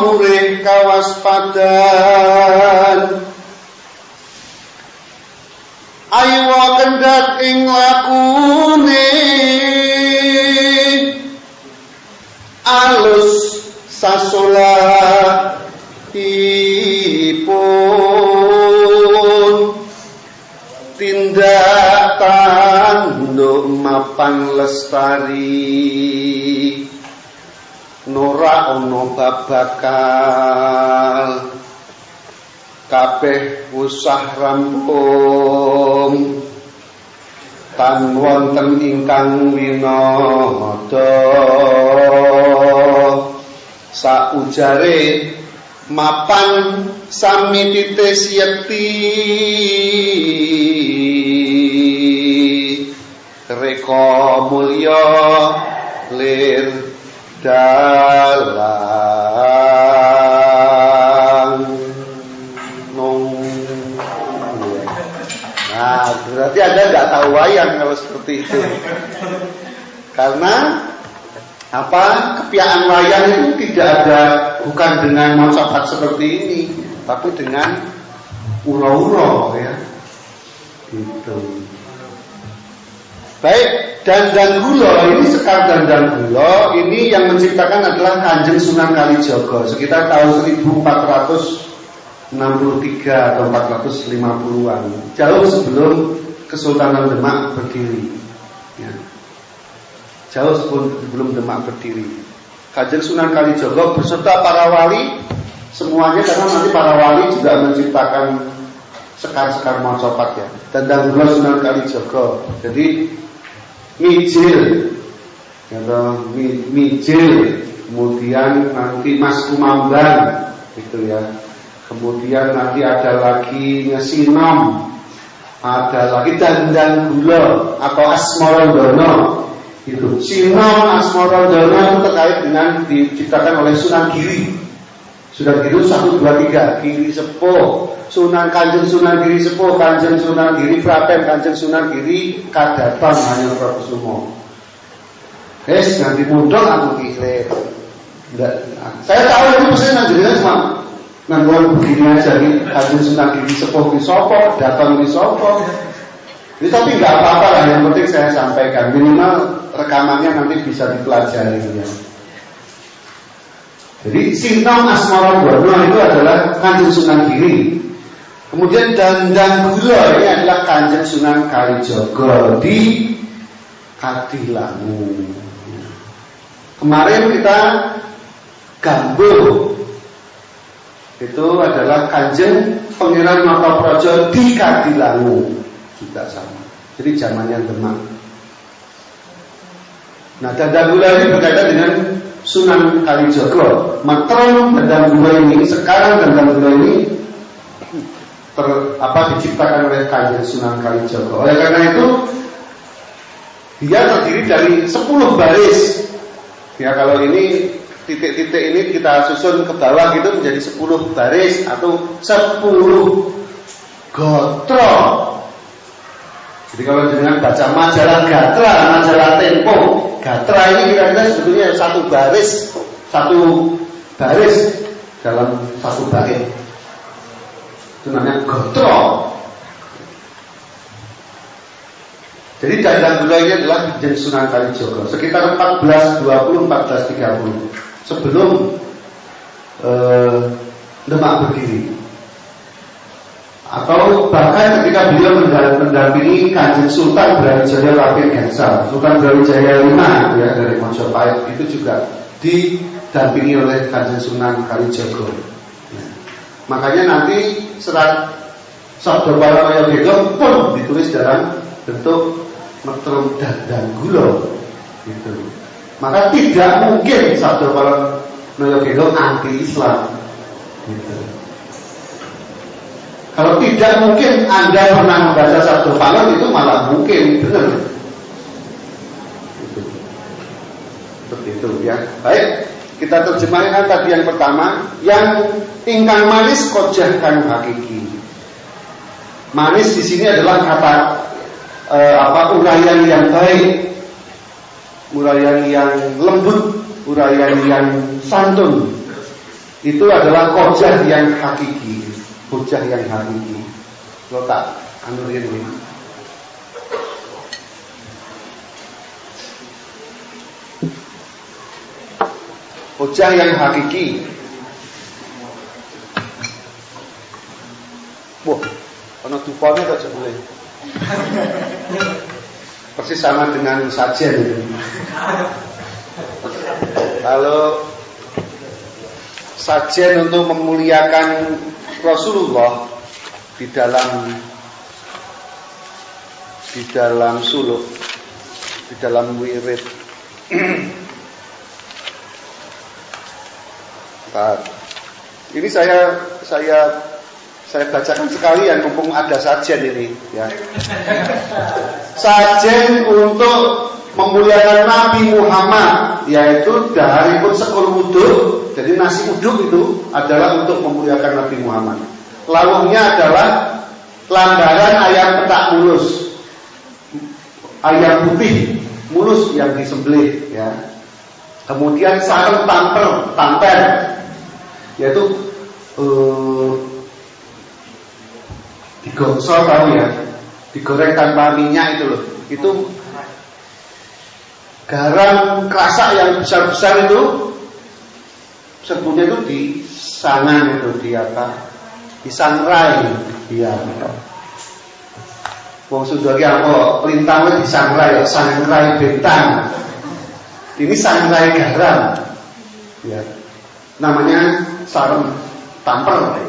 murih kawaspadan ayo kendhat ing lakune alus sasolatipun tindak tanduk mapan lestari nora ono babakal kabeh usah rampung tan wonten ingkang winada saujare mapan sami titis yekti reka mulya lir dalang nong. Nah, berarti Anda nggak tahu wayang kalau seperti itu. Karena apa? Kepiaan wayang itu tidak ada, bukan dengan macapat seperti ini, tapi dengan uro-uro ya. Gitu. Baik, Dandang Gula ini Sekar Dandang Gula ini yang menciptakan adalah Kanjeng Sunan Kalijaga sekitar tahun 1463 atau 450-an, jauh sebelum Kesultanan Demak berdiri. Ya. Jauh sebelum Demak berdiri, Kanjeng Sunan Kalijaga beserta para wali semuanya, karena nanti para wali juga menciptakan sekar-sekar macapat ya. Dandang Gula Sunan Kalijaga. Jadi Mijil, Mijil, kemudian nanti Mas Kumambang, gitu ya. Kemudian nanti ada lagi Sinom, ada lagi Dandang Gula atau Asmarandono. Itu Sinom, Asmarandono itu terkait dengan diciptakan oleh Sunan Giri. Sunan Giri 1, 2, 3, Giri Sepuh, Kanjeng Sunan Giri Sepuh, Kanjeng Sunan Giri Prapen, Kanjeng Sunan Giri Kadatan hanya Prakusumo. Nanti mundong aku kira. Saya tahu itu pasti nantinya cuma nangguan begini aja nih. Kanjeng Sunan Giri Sepuh di Sopo, Datang di Sopo. Ini tapi nggak apa-apa lah, yang penting saya sampaikan. Minimal rekamannya nanti bisa dipelajari ya. Jadi Sinom Asmarandono itu adalah Kanjeng Sunan Giri. Kemudian Dandang Gula ini adalah Kanjeng Sunan Kalijaga di Kadilangu. Kemarin kita Gambuh itu adalah Kanjeng Pangeran Matapraja di Kadilangu, juga sama. Jadi zamannya Demak. Nah, Dandang Gula ini berkaitan dengan Sunan Kalijaga. Matron Dandang Gula ini, sekarang Dandang Gula ini diciptakan oleh Kanjeng Sunan Kalijaga. Oleh karena itu dia terdiri dari 10 baris. Ya, kalau ini titik-titik ini kita susun ke bawah gitu menjadi 10 baris atau 10 gotra. Jadi kalau dengan baca majalah Gatra, majalah Tempo, Gatra ini kira-kira sebetulnya satu baris dalam satu bait. Itu namanya gotra. Jadi Dandang Gula ini adalah Kanjeng Sunan Kalijaga sekitar 1420-1430 sebelum Demak berdiri. Atau bahkan ketika beliau mendampingi Kanjeng Sultan Brawijaya Lapir Gensal, Sultan Brawijaya V ya, dari Mojopahit, itu juga didampingi oleh Kanjeng Sunan Kalijaga. Ya. Makanya nanti serat Sabda Paramaya Gegong pun ditulis dalam bentuk metrum Dandang Gula, gitu. Maka tidak mungkin Sabda Paramaya Gegong anti-Islam, gitu. Kalau tidak mungkin Anda pernah membaca Sabda Palang, itu malah mungkin, benar. Seperti itu ya. Baik, kita terjemahkan tadi yang pertama, yang ingkang manis kojah kang hakiki. Manis di sini adalah kata uraian yang baik, uraian yang lembut, uraian yang santun. Itu adalah hujjah yang hakiki. Hujjah yang hakiki. Lo tak anurin ini. Hujjah yang hakiki. Wah, ana dupane kok jebule. Persis sama dengan sajen itu. Kalau sajen untuk memuliakan Rasulullah di dalam suluk, di dalam wirid. Ini saya bacakan sekalian mumpung ada sajen ini ya. Sajen untuk memuliakan Nabi Muhammad, yaitu daharipun sekul wudhu. Jadi nasi uduk itu adalah untuk memuliakan Nabi Muhammad. Lauknya adalah lambaran ayam petak mulus, ayam putih mulus yang disembelih ya. Kemudian sarem tamper, yaitu digosok, tahu ya, digoreng tanpa minyak itu loh. Itu garam kerasak yang besar-besar itu, sebutnya itu di sangan itu, di apa? Di sangrai, ya. Wong Sunda ki apa? Lintangnya di sangrai, sangrai bentang. Ini sangrai garam, ya. Namanya sarem tamper.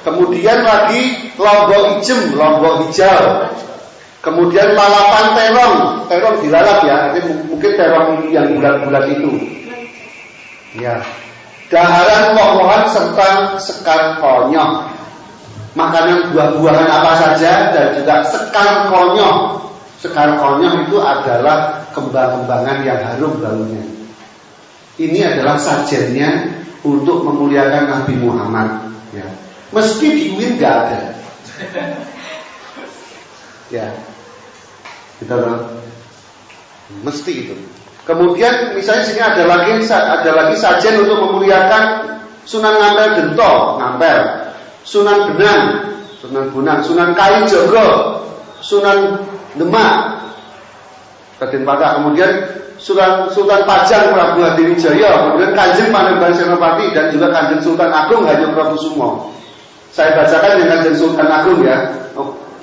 Kemudian lagi lombok ijem, lombok hijau. Kemudian lalapan terong dilalap ya, mungkin terong yang bulat-bulat itu. Ya. Daharan woh-wohan serta sekar konyol. Makanan buah-buahan apa saja dan juga sekar konyol. Sekar konyol itu adalah kembang-kembangan yang harum baunya. Ini adalah sajennya untuk memuliakan Nabi Muhammad. Ya. Meski di UIN nggak ada. Ya. Kita tahu. Mesti itu. Kemudian misalnya sini ada lagi sajen untuk memuliakan Sunan Ngampel Gento, Ngampel, Sunan Benang, Sunan Bonang, Sunan Kalijogo, Sunan Demak, Raden Patah, kemudian Sultan Pajang Prabu Hadiwijaya, kemudian Kanjeng Panembahan Senopati dan juga Kanjeng Sultan Agung Hadyoprakusumo. Saya bacakan dengan Kanjeng Sultan Agung ya.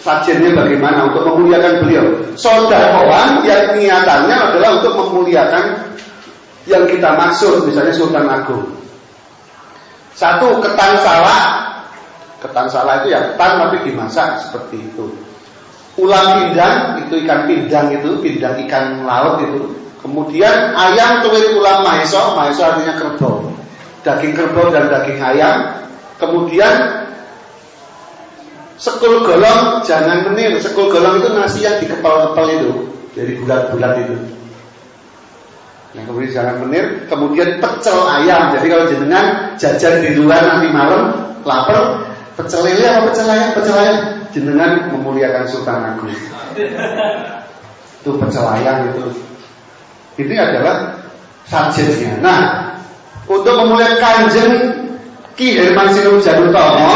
Sajennya bagaimana untuk memuliakan beliau. Sodakoan yang niatannya adalah untuk memuliakan yang kita maksud, misalnya Sultan Agung. Satu, ketan salak. Ketan salak itu ya ketan tapi dimasak seperti itu. Ulam pindang, itu ikan pindang itu, pindang ikan laut itu. Kemudian ayam tuwit ulam maeso, maeso artinya kerbau. Daging kerbau dan daging ayam. Kemudian sekul golong, jangan menir. Sekul golong itu nasi yang dikepal-kepal itu, jadi bulat-bulat itu. Nah, kemudian jangan menir. Kemudian pecel ayam. Jadi kalau jenengan jajan di luar nanti malam lapar, pecel lele apa pecel ayam? Pecel ayam. Jenengan memuliakan Sultan Agung. Itu pecel ayam itu. Ini adalah sajennya. Nah, untuk memuliakan Kanjeng Ki Herman Sinuhujanutomo,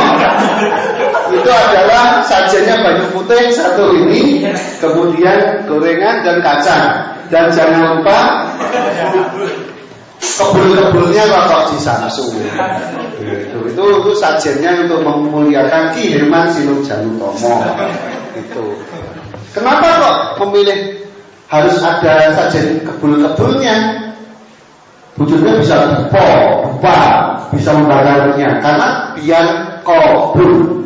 itu adalah sajennya banyu putih satu ini, kemudian gorengan dan kacang, dan jangan lupa kebul-kebulnya rokok Cisamsu. Itu sajennya untuk memuliakan Ki Herman Sinuhujanutomo. Itu. Kenapa kok memilih harus ada sajen kebul-kebulnya? Wujudnya bisa bupa, bisa membakarnya, karena biar kobul.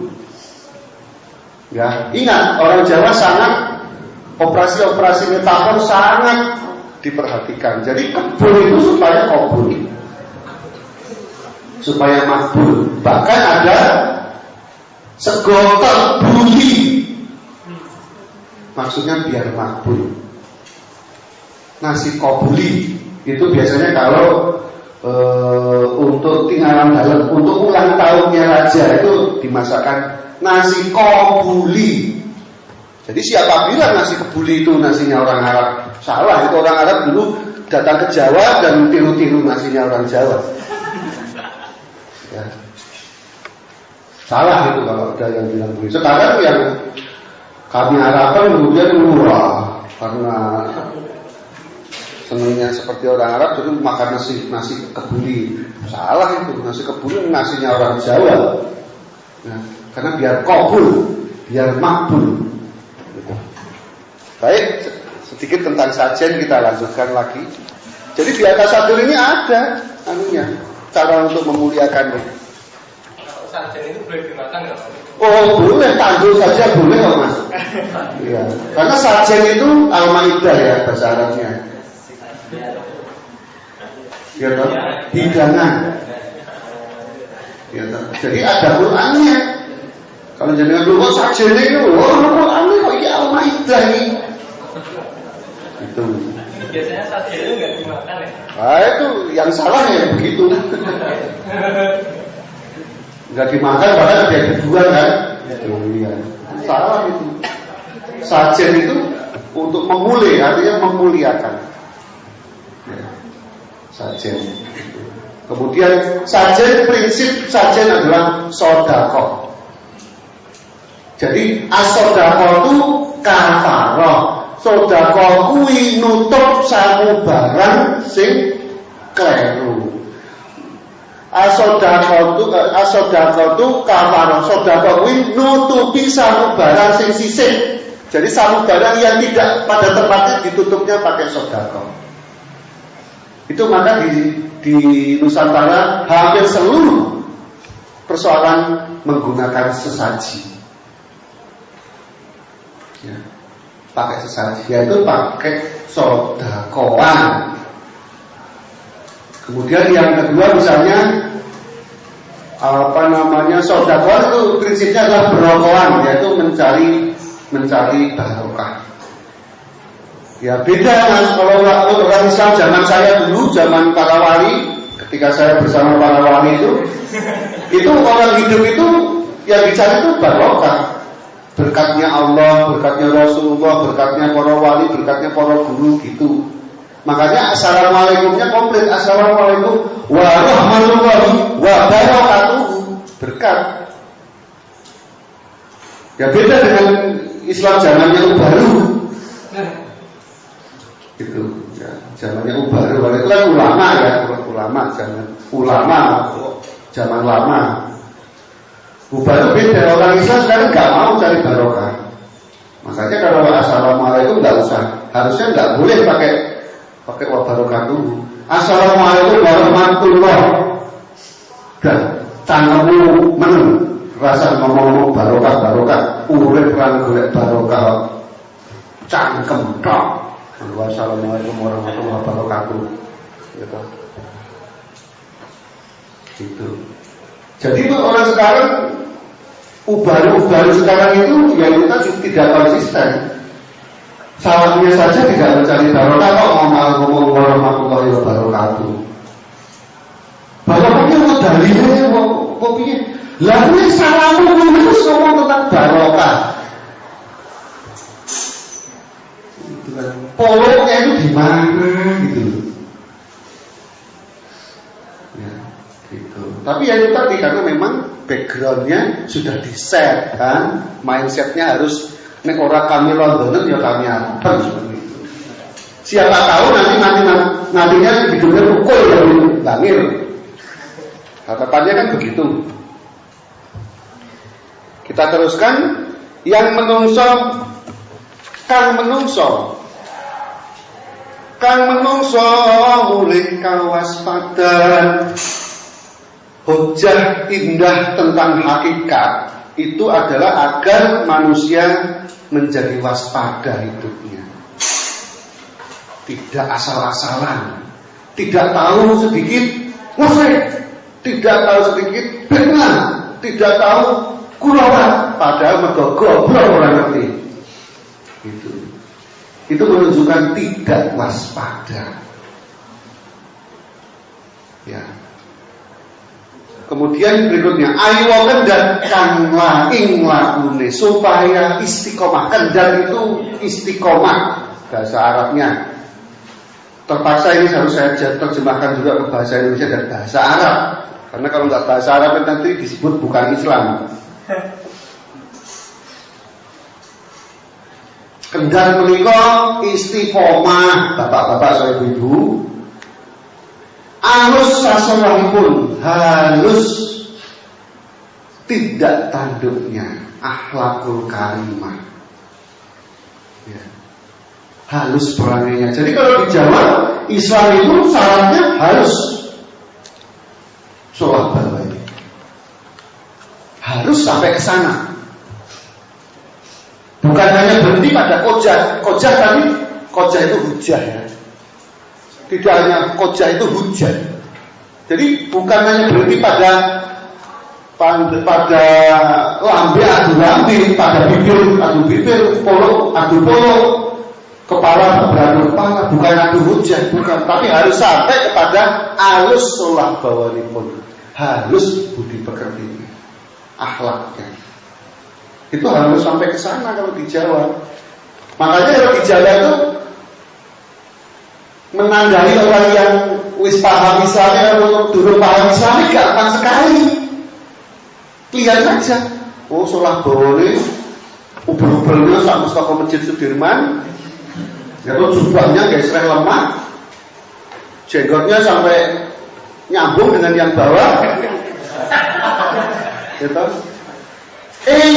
Ya, ingat orang Jawa sangat operasi-operasi metafor sangat diperhatikan. Jadi kebul itu supaya kobul, supaya makbul. Bahkan ada segotor buli, maksudnya biar makbul. Nasi kobuli itu biasanya kalau untuk tinggalan dalam, untuk ulang tahunnya raja itu dimasakkan nasi kobuli. Jadi siapa bilang nasi kebuli itu nasinya orang Arab? Salah, itu orang Arab dulu datang ke Jawa dan tiru-tiru nasinya orang Jawa. Ya. Salah itu kalau ada yang bilang begitu. Sekarang yang kami harapkan kemudian murah karena senangnya seperti orang Arab jadi makan nasi kebuli. Salah itu, nasi kebuli nasinya orang Jawa. Ya. Karena biar qabul, biar makbul. Gitu. Baik, sedikit tentang sajen kita lanjutkan lagi. Jadi di atas sadur ini ada anunya, cara untuk memuliakannya. Kalau sajen itu boleh dimakan nggak? Oh boleh, tanjung saja boleh kok Mas. Iya, karena sajen itu al-maidah ya bahasa Arabnya. Ya toh, hidangan. Ya toh. Jadi ada Qur'annya. Kalau jenengan dulu sajen itu, Qur'annya kok iki al-maidah ini. Itu. Biasanya sajen itu nggak dimakan ya? Nah itu yang salah ya begitu. Nggak dimakan bahkan dia dibuang kan? Iya. Salah itu. Sajen itu untuk memulai, artinya memuliakan. Ya. Sajen. Kemudian sajen, prinsip sajen adalah sodaqah. Jadi as-sodaqah itu kafarah. Sodaqah kuwi nutup samubarang sing kleru. As-sodaqah itu kafarah. Sodaqah kuwi nutupi samubarang sing sisih. Jadi samubarang yang tidak pada tempatnya ditutupnya pakai sodaqah. Itu maka di Nusantara hampir seluruh persoalan menggunakan sesaji. Ya. Pakai sesaji, yaitu pakai sodakoan. Kemudian yang kedua misalnya sodakoan itu prinsipnya adalah berokoan, yaitu mencari barokah. Ya beda Mas, kalau orang Islam zaman saya dulu, zaman para wali, ketika saya bersama para wali itu orang hidup itu yang dicari itu barokah. Berkatnya Allah, berkatnya Rasulullah, berkatnya para wali, berkatnya para guru gitu. Makanya assalamualaikumnya komplit. Assalamualaikum warahmatullahi wabarakatuh. Berkat. Ya beda dengan Islam zaman yang baru. Gitu. Ya, zamannya baru. Itu kan ulama ya, zaman lama. Baru beda, orang Islam sekarang nggak mau cari barokah. Makanya kalau assalamualaikum nggak usah, harusnya nggak boleh pakai wabarakatuh. Assalamualaikum warahmatullahi. Dan tanganmu rasa ngomong barokah, urip kan golek barokah, cangkem tok. Wassalamualaikum warahmatullahi wabarakatuh. Gitu. Jadi orang sekarang ubaru sekarang itu ya kita tidak konsisten. Salahnya saja tidak mencari barokah kok ngomong warahmatullahi wabarakatuh. Barokahnya mau dalilnya mau piye? Lah kuwi salahmu itu ngomong tentang barokah. Poloknya itu di mana gitu. Ya, gitu. Tapi ya itu tadi karena memang backgroundnya sudah di-set kan, mindsetnya harus nek ora kami Londonan ya kami apa seperti itu. Siapa tahu nantinya hidupnya pukul yang bangir. Harapannya kan begitu. Kita teruskan yang menungso kang menungso mulih kawaspadaan. Hujjah indah tentang hakikat itu adalah agar manusia menjadi waspada hidupnya. Tidak asal-asalan, tidak tahu sedikit musyrik, tidak tahu sedikit bid'ah, tidak tahu kulawat, padahal mergo goblok orang ngerti. Itu menunjukkan tidak waspada. Ya. Kemudian berikutnya ayo kendhat kang ing lakune supaya istiqomah. Kendhat itu istiqomah bahasa Arabnya. terpaksa ini harus saya terjemahkan juga ke bahasa Indonesia dan bahasa Arab. Karena kalau nggak bahasa Arab nanti disebut bukan Islam. Kendal menika istiqomah, bapak-bapak saya ibu. Alus sasolahipun, halus tidak tanduknya, akhlakul karimah. Ya. Halus perangainya. Jadi kalau di Jawa Islam itu syaratnya halus. Sholat bawah ini harus sampai ke sana. Bukan hanya berhenti pada kojah. Kojah tadi, kojah itu hujah ya. Tidak hanya kojah itu hujah. Jadi bukan hanya berhenti pada lambe adu lambe, pada bibir adu bibir, polo adu polo, kepala beradu kepala, bukan adu hujah, bukan. Tapi harus sampai kepada alus sholat bawanipun, halus budi pekerti, akhlaknya. Itu harus sampai ke sana kalau di Jawa. Makanya kalau di Jawa itu menandai orang yang wis paham Islamnya atau dulu paham Islamnya gampang sekali. Lihat saja. Oh, sholat boleh, ubel-ubelnya sama toko Masjid Sudirman. Ya tuh jubahnya gesreh lemak, jenggotnya sampai nyambung dengan yang bawah. Gitu.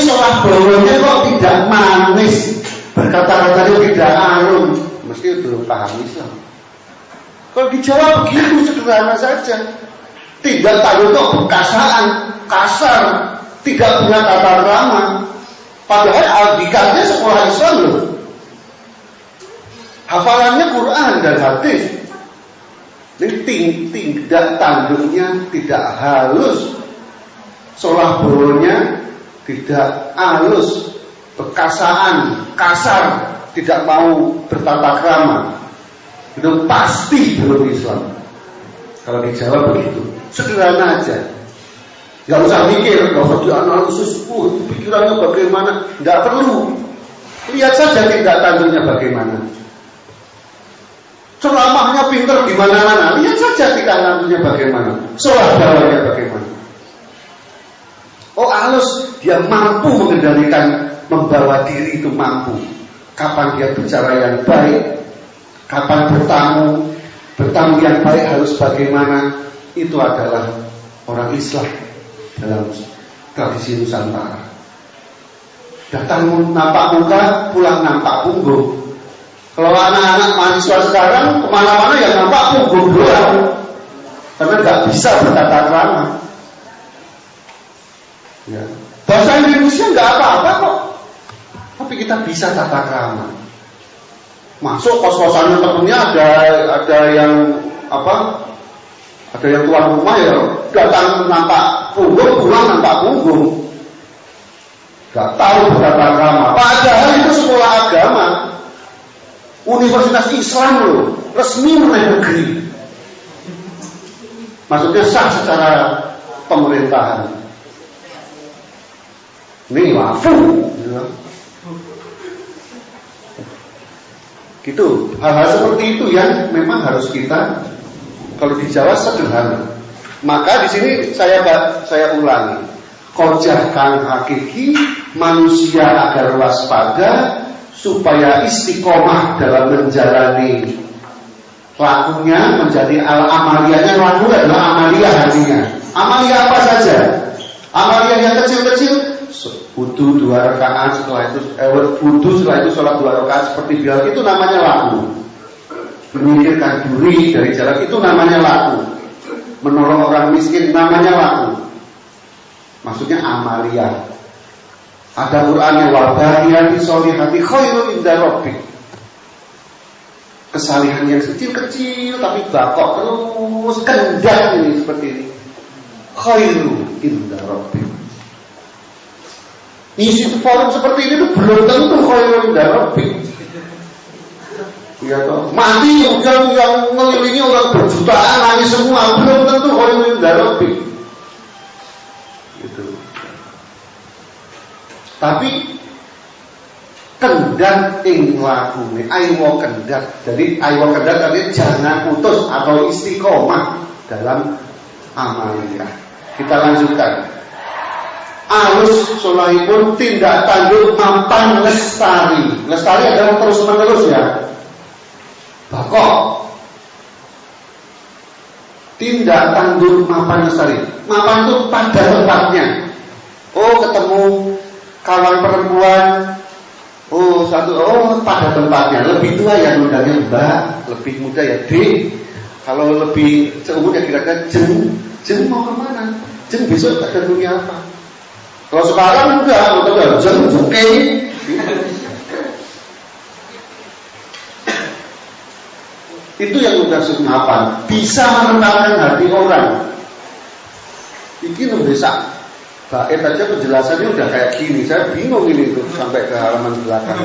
Sholat bolehnya kok tidak manis, berkata-katanya tidak arum, mesti belum paham Islam. Kalau di Jawa begitu sederhana saja, tidak tahu kok bekasaan, kasar, tidak punya tata krama. Padahal aldikatnya sekolah Islam loh. Hafalannya Quran dan hadis. Ini tidak tanduknya tidak halus, sholat boronya tidak halus, bekasaan, kasar, tidak mau bertata krama. Itu pasti belum Islam. Kalau di Jawa begitu, sederhana aja. Gak usah mikir, gak usah dianalisis, pikirannya bagaimana, gak perlu. Lihat saja tindak tanduknya bagaimana. Ceramahnya pinter di mana-mana, lihat saja tindak tanduknya bagaimana. Sholat bawahnya bagaimana. Oh halus, dia mampu mengendalikan, membawa diri itu mampu. Kapan dia bicara yang baik, kapan bertamu yang baik harus bagaimana. Itu adalah orang Islam dalam tradisi Nusantara. Datang nampak muka, pulang nampak punggung. Kalau anak-anak mahasiswa sekarang kemana-mana yang nampak punggung doang, karena nggak bisa bertata krama. Ya. Bahasa Indonesia nggak apa-apa kok, tapi kita bisa tata krama. Masuk kos-kosannya temennya ada yang apa? Ada yang tuan rumah ya datang nampak punggung, pulang nampak punggung. Gak tahu bertata krama. Padahal itu sekolah agama, Universitas Islam loh, resmi negeri. Maksudnya sah secara pemerintahan. Ini wafu, gitu. Hal-hal seperti itu yang memang harus kita, kalau di Jawa sederhana. Maka di sini saya ulangi, qojah kang hakiki, manusia agar waspada supaya istiqomah dalam menjalani lakunya menjadi al-amaliyahnya. Laku adalah amaliyah hatinya. Amaliyah apa saja? Amaliyah yang kecil-kecil, wudu 2 rakaat, setelah itu sholat 2 rakaat seperti biasa, itu namanya laku. Menyingkirkan duri dari jalan, itu namanya laku. Menolong orang miskin namanya laku. Maksudnya amaliyah. Ada Qur'annya, wabahiyati sholihati khairu inda rabbik. Kesalihan yang kecil-kecil tapi bakok terus kendang ini seperti ini. Khairu inda rabbik. Isi forum seperti ini tuh belum tentu khairu inda rabbik. Ya toh, mati yang ngelilingi orang berjutaan nangis semua, belum tentu khairu inda rabbik. Gitu. Tapi kendhat ing lakune, aiwa kendhat. Jadi aiwa kendhat artinya jangan putus atau istiqomah dalam amaliyah. Kita lanjutkan. Alus solahipun tindak tanduk mapan lestari. Lestari adalah terus menerus ya. Bakok. Tindak tanduk mapan lestari. Mapan itu pada tempatnya. Oh ketemu kawan perempuan. Oh pada tempatnya. Lebih tua ya undangnya Mbak, lebih muda ya Dek. Kalau lebih seumur ya kira-kira Jeng mau kemana? Jeng besok ada dunia apa? Kalau sekarang udah Jeng oke. Itu yang dimaksud mapan. Bisa menenangkan hati orang. Iki bisa. Bait aja penjelasannya udah kayak gini. Saya bingung ini tuh sampai ke halaman belakang.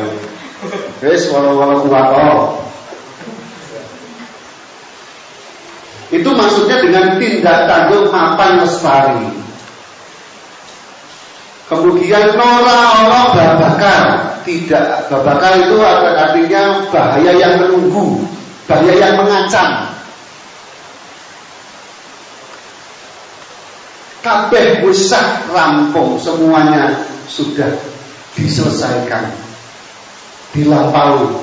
Wes walau kuwato. Itu maksudnya dengan tindak tanduk mapan lestari. Kemudian nora babakar. Tidak, babakar itu artinya bahaya yang menunggu, bahaya yang mengancam. Kabeh wis rampung, semuanya sudah diselesaikan, dilampaui.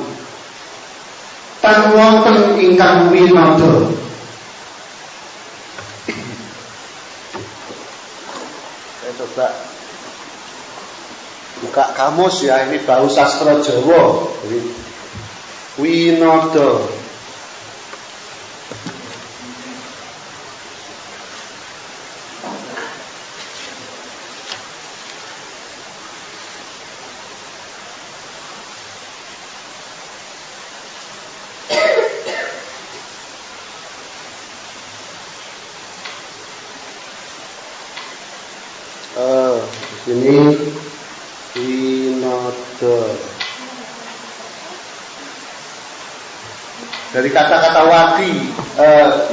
Tan wonten ingkang winada. Saya coba buka kamus ya, ini baru sastra Jawa. Jadi winada. Ini winada. Dari kata-kata wadi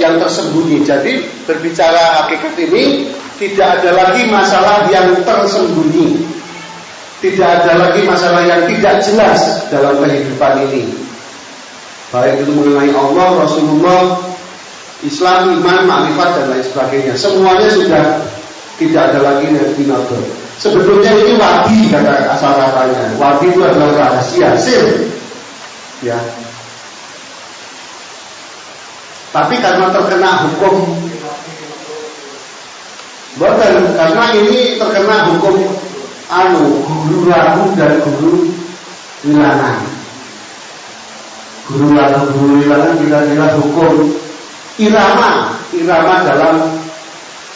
yang tersembunyi. Jadi berbicara hakikat ini tidak ada lagi masalah yang tersembunyi. Tidak ada lagi masalah yang tidak jelas dalam kehidupan ini. Baik itu mengenai Allah, Rasulullah, Islam, iman, makrifat dan lain sebagainya. Semuanya sudah tidak ada lagi winada. Sebetulnya ini wadi kata asal katanya. Wadi itu adalah rahasia, sir. Ya. Tapi karena terkena hukum, bukan karena ini terkena hukum guru lagu dan guru wilangan. Guru lagu, guru wilangan kira-kira hukum irama dalam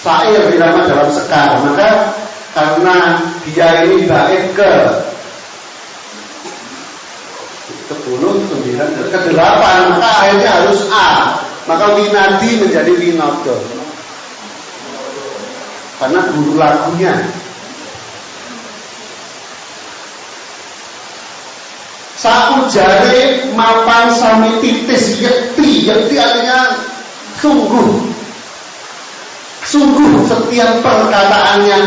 syair, irama dalam sekar. Maka karena dia ini bait ke 10, 9, ke 8, maka akhirnya harus A. Maka winadi menjadi winada. Karena guru lagunya. Saku jari mapan sami titis yakti artinya sungguh setiap perkataannya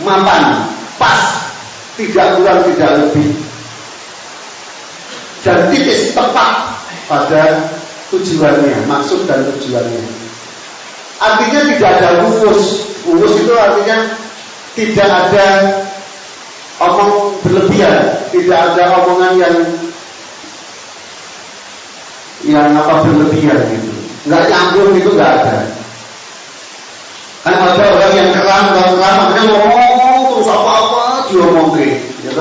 mapan, pas, tidak kurang tidak lebih, dan titis tepat pada tujuannya, maksud dan tujuannya. Artinya tidak ada umus itu artinya tidak ada omong berlebihan, tidak ada omongan yang berlebihan gitu, nggak nyambung itu nggak ada. Kan ada orang yang keram akhirnya ngomong terus apa diomongin, gitu.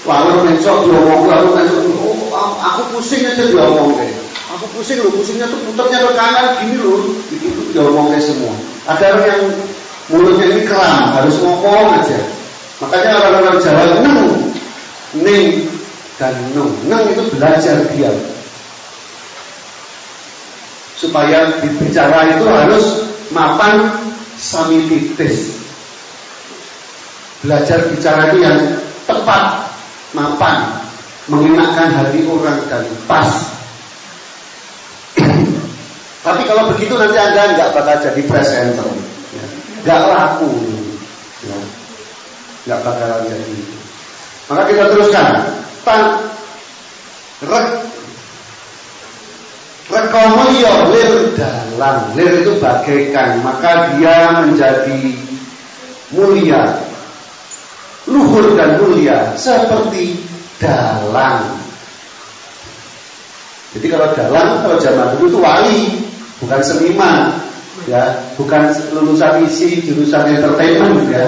Lalu mencok diomongin, aku pusing aja diomongin. Aku pusing loh, pusingnya tuh puternya ke kanan gini loh, itu diomongin semua. Ada orang yang mulutnya ini keram, harus ngomong aja. Makanya orang-orang Jawa ning dan nung itu belajar diam. Supaya bicara itu harus mapan sami titis. Belajar bicara itu yang tepat, mapan, mengenakkan hati orang dan pas. Tapi kalau begitu nanti Anda nggak bakal jadi presenter, ya. Nggak laku, ya. Nggak bakalan jadi. Maka kita teruskan. Rekomo ya lir dalang. Lir itu bagaikan, maka dia menjadi mulia, luhur dan mulia seperti dalang. Jadi kalau dalang, kalau zaman dulu itu wali, bukan seniman, ya, bukan lulusan isi jurusan entertainment, ya,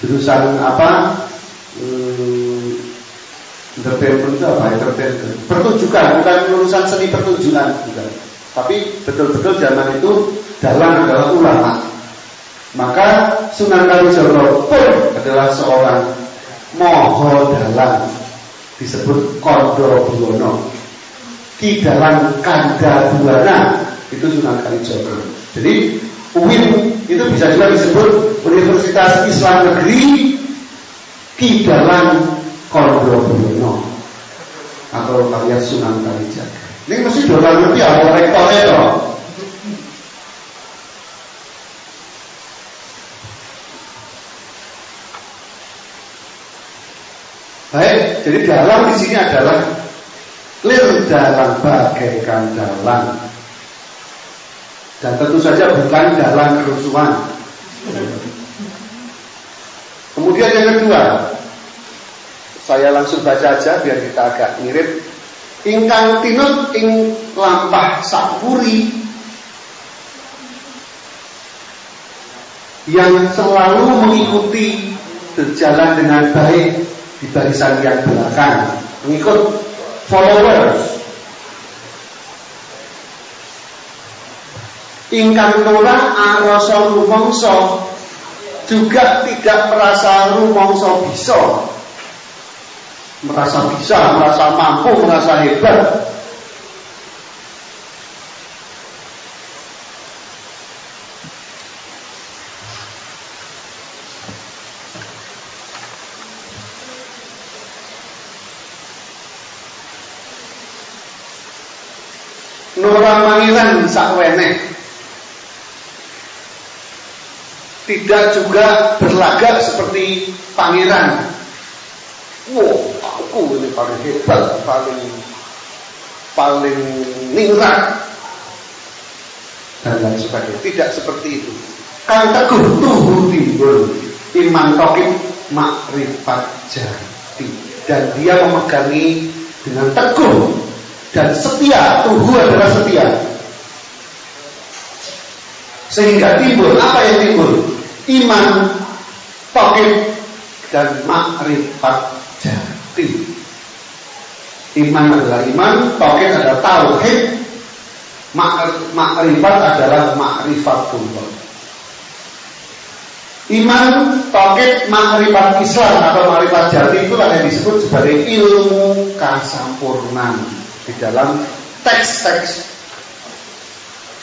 jurusan apa? Entertainment itu apa? Entertainment, pertunjukan, bukan lulusan seni pertunjukan, bukan. Tapi betul-betul zaman itu dalang adalah ulama. Maka Sunan Kalijogo pun adalah seorang moho dalang, disebut Kondo Buwono. Ki Dalang Kanda Buwana, itu Sunan Kalijogo. Jadi UIN itu bisa juga disebut Universitas Islam Negeri Ki Dalang Kondo Buwono atau kalian Sunan Kalijaga. Ini mesti dolar lebih apa rektornya toh. Baik, jadi dalang di sini adalah lir dalang bagaikan dalang. Dan tentu saja bukan dalang kerusuhan. Kemudian yang kedua, saya langsung baca aja biar kita agak mirip. Ingkang tinut ing lampah sapuri, yang selalu mengikuti berjalan dengan baik di barisan yang belakang, mengikut followers. Ingkang nurah arasa rumangsa, juga tidak merasa rumangsa bisa, merasa mampu, merasa hebat. Nurah mangiran sakwene, tidak juga berlagak seperti pangeran. Wow, aku ini paling hebat, paling ningrat dan lain sebagainya. Tidak seperti itu. Kang teguh tuhu timbul iman tokib makrifat jati, dan dia memegangi dengan teguh dan setia. Tuhu adalah setia, sehingga timbul apa yang timbul? Iman tokib dan makrifat jati. Iman adalah iman, tauhid adalah tauhid, makrifat adalah makrifatullah. Iman, tauhid, makrifat Islam atau makrifat jati itulah yang disebut sebagai ilmu kasampurnan di dalam teks-teks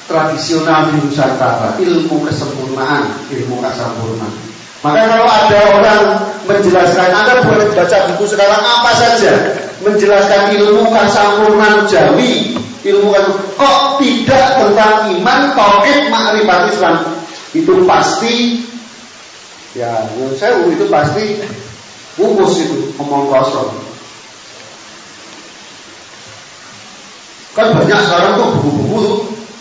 tradisional di Nusantara. Ilmu kesempurnaan, ilmu kasampurnaan. Maka kalau ada orang menjelaskan, Anda boleh baca buku sekarang apa saja, menjelaskan ilmu kasampurnaan Jawi, ilmu kok tidak tentang iman, tauhid, makrifat Islam, itu pasti, ya menurut saya itu pasti bungkus, itu omong kosong. Kan banyak sekarang tuh buku-buku tuh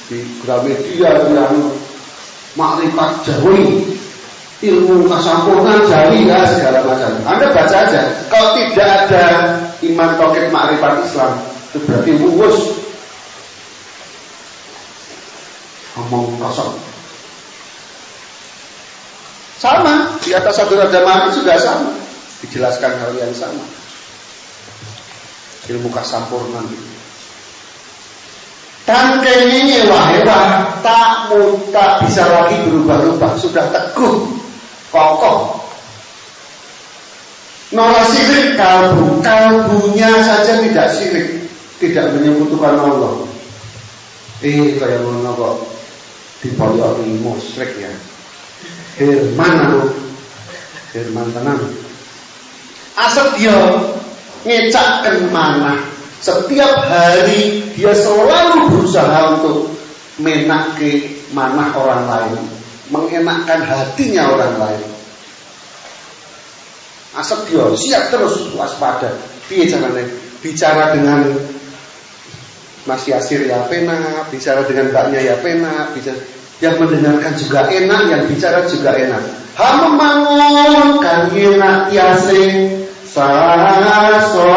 di Gramedia yang makrifat Jawi, ilmu kasampurnaan Jawi, ya segala macam. Anda baca aja. Kalau tidak ada iman tauhid makrifat Islam, itu berarti bungkus, omong kosong. Sama di atas satu raja mati juga sama, dijelaskan hal yang sama. Ilmu kasampurnaan itu. Tangkene wah tak bisa lagi berubah-ubah, sudah teguh, kokoh. Nolak syirik kalbunya saja tidak syirik, tidak menyekutukan Allah. Kayak ngono kok dipoyoki musyrik ya. Herman tenang. Asep dia ngecakkan manah. Setiap hari dia selalu berusaha untuk menake manah orang lain, mengenakkan hatinya orang lain. Asep dia siap terus waspada. piye carane? Bicara dengan Mas Yasir ya penak, bicara dengan mbaknya ya penak, bicara yang mendengarkan juga enak, yang bicara juga enak. Hamemangun kan enak Yasir sasomo,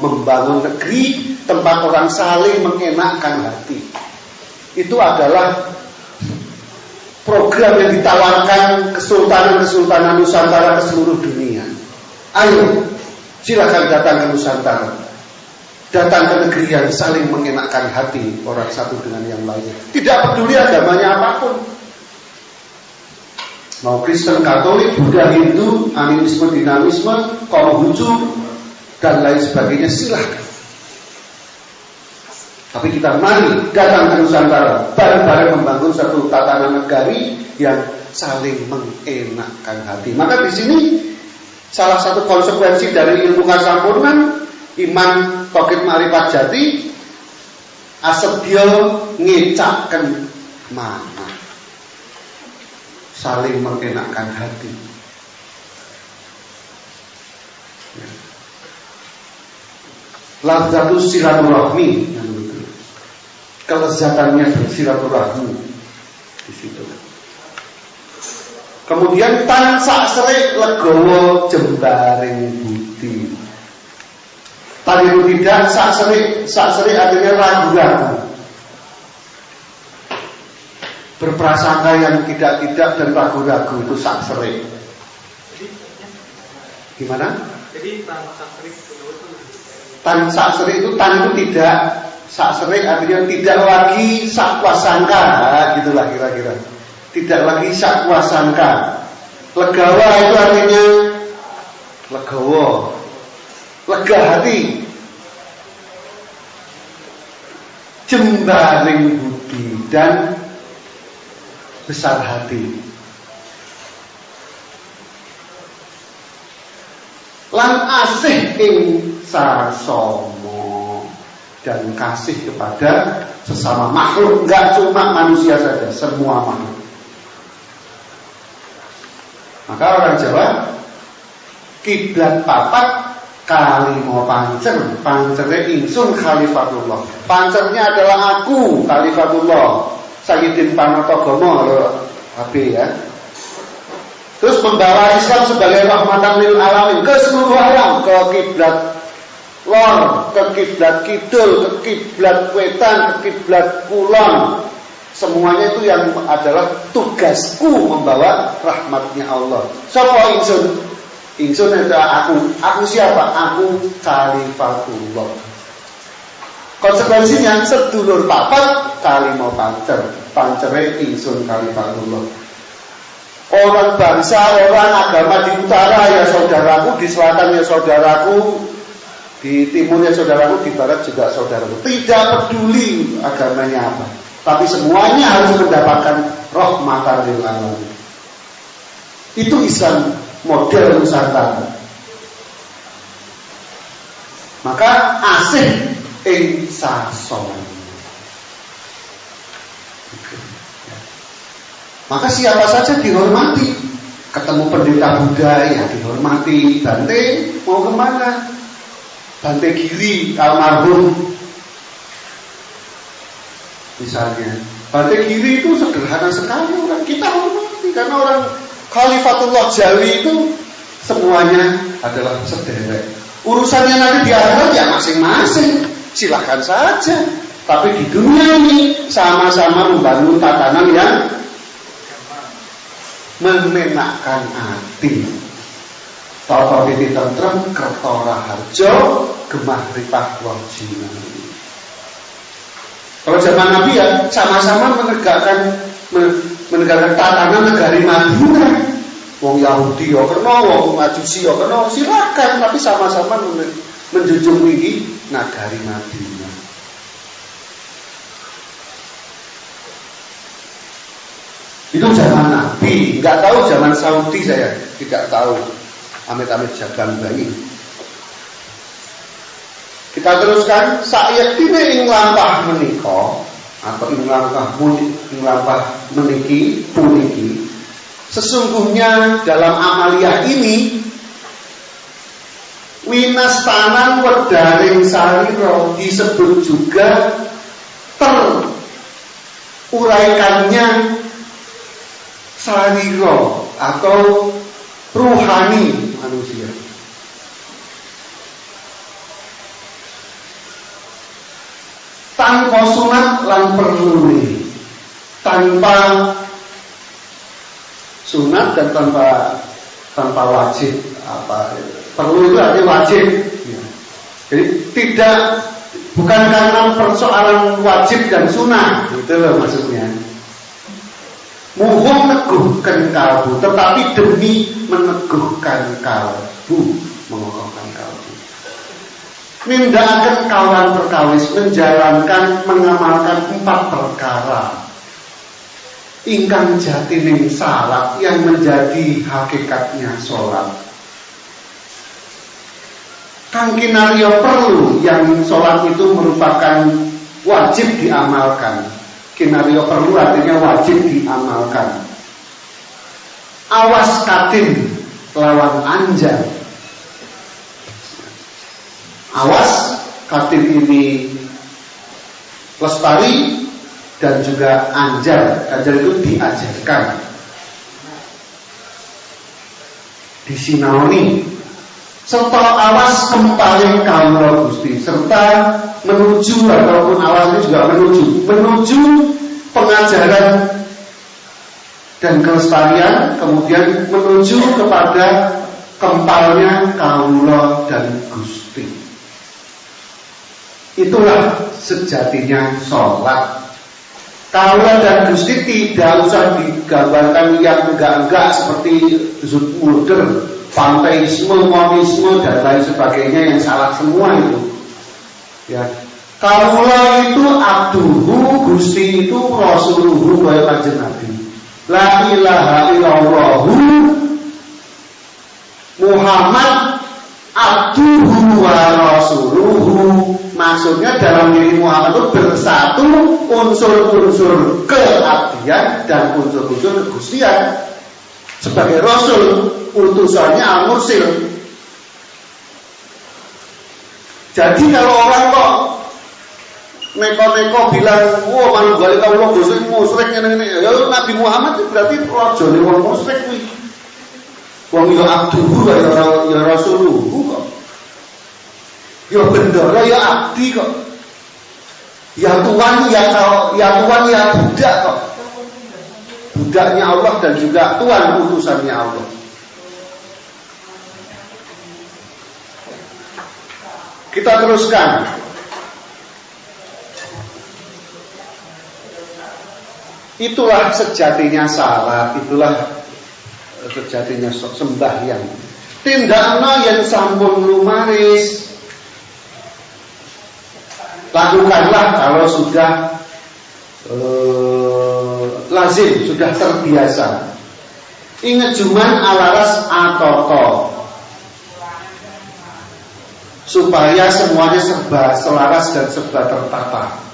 membangun negeri tempat orang saling mengenakkan hati. Itu adalah program yang ditawarkan Kesultanan Nusantara ke seluruh dunia. Ayo, silakan datang ke Nusantara. Datang ke negeri yang saling mengenakkan hati orang satu dengan yang lainnya. Tidak peduli agamanya apapun. Mau Kristen, Katolik, Buddha, Hindu, animisme, dinamisme, Konghucu, dan lain sebagainya, silakan. Tapi kita mari datang ke Nusantara, bareng-bareng membangun satu tatanan negari yang saling mengenakkan hati. Maka di sini salah satu konsekuensi dari ilmu kasampurnan, iman tauhid ma'rifat jati, asedya ngecakken mana saling mengenakkan hati. Lazzatus silaturahmi, kelezatannya bersilaturahmi di situ. Kemudian tan saksri legowo jembaring budi. Tadi itu tidak saksri artinya ragu-ragu. Berprasangka yang tidak dan ragu-ragu itu saksri. Gimana? Jadi tan saksri itu tan itu tidak, saksri artinya tidak lagi sakwasangka, gitulah kira-kira. Tidak lagi sakwasangka. Legawa itu artinya legawa, lega hati. Jembaring budi dan besar hati. Lan asih ing sasomo, dan kasih kepada sesama makhluk, enggak cuma manusia saja, semua makhluk. Maka orang Jawa kiblat papat kalimo pancer, pancernya ingsun khalifatullah. Pancernya adalah aku khalifatullah, Sayyidin Panotogomo HP ya. Terus membawa Islam sebagai rahmatan lil alamin ke seluruh alam, ke kiblat lor, ke kiblat kidul, ke kiblat wetan, ke kiblat kulon. Semuanya itu yang adalah tugasku membawa rahmatnya Allah. Sapa ingsun? Ingsun adalah aku. Aku siapa? Aku khalifatullah. Konsekuensinya sedulur papat kalimo pancer, pancere ingsun khalifatullah. Orang bangsa, orang agama di utara ya saudaraku, di selatan ya saudaraku, di timur ya saudaraku, di barat juga saudaraku. Tidak peduli agamanya apa, tapi semuanya harus mendapatkan rahmatan lil alamin. Itu Islam model Nusantara. Maka asih ing sason. Maka siapa saja dihormati. Ketemu pendeta Buddha ya dihormati. Bante mau kemana? Bante Giri almarhum misalnya. Bante Giri itu sederhana sekali, orang kita hormati karena orang Khalifatullah Jawi itu semuanya adalah sederek. Urusannya nanti di akhirat ya masing-masing, silahkan saja. Tapi di dunia ini sama-sama membangun tatanan yang memenakkan hati. Tata titi tentrem kertora harjo gemah ripah wajina. Kalau zaman Nabi ya sama-sama menegakkan tatanan negari Madinah. Wong Yahudi ya kena, wong Majusi ya kena, silakan, tapi sama-sama menjunjung tinggi nagari Madinah. Itu zaman Nabi, nggak tahu zaman Saudi saya tidak tahu. Amit-amit jagang bayi. Kita teruskan sayektine ing lampah menika atau ing lampah meniki puniki. Sesungguhnya dalam amaliyah ini Winastanan wedaring sarira disebut juga teruraikannya sarira atau ruhani manusia. Tanpa sunat lan perlu, tanpa sunat dan tanpa wajib, perlu itu artinya wajib. Jadi bukan karena persoalan wajib dan sunat, itu loh maksudnya. Muhum neguhkan kalbu, tetapi demi meneguhkan kalbu, mengokohkan kalbu. Nindakaken kawan perkawis, menjalankan, mengamalkan 4 perkara ingkang jatining salat yang menjadi hakikatnya sholat. Kang kinarya perlu, yang sholat itu merupakan wajib diamalkan. Kinarya perlu artinya wajib diamalkan. Awas katin lawan anjar. Awas katin ini lestari dan juga anjar. Anjar itu diajarkan, disinaoni. Serta awas kempaling kawula Gusti, serta menuju ataupun awas ini juga menuju pengajaran dan kelestarian, kemudian menuju kepada kempalnya kawula dan Gusti. Itulah sejatinya sholat. Kawula dan Gusti tidak usah digambarkan yang enggak-enggak seperti Zoetmulder, panteisme, monisme dan lain sebagainya yang salah semua itu. Ya, kawula itu abduhu, Gusti itu rasuluhu, kaya Kanjeng Nabi. La ilaha illallahu Muhammad abduhu wa rasuluhu. Maksudnya dalam diri Muhammad itu bersatu unsur-unsur keabdian dan unsur-unsur kegustian. Sebagai rasul, utusannya al-mursil. Jadi kalau orang kok neko-neko bilang, "Wah, manunggal kawula Gusti musyrik ngene-ngene." Ya Nabi Muhammad itu berarti rajane wong musyrik kuwi. Wong ya abduhu ya rasuluhu kok. Ya bendara ya abdi kok. Ya Tuhan ya budak kok. Budaknya Allah dan juga Tuhan utusannya Allah. Kita teruskan. Itulah sejatinya salat, itulah sejatinya sembahyang. Tindakna yang sampun lumaris, lakukanlah kalau sudah lazim, sudah terbiasa. Ingat juman alaras atoto, supaya semuanya serba selaras dan serba tertata.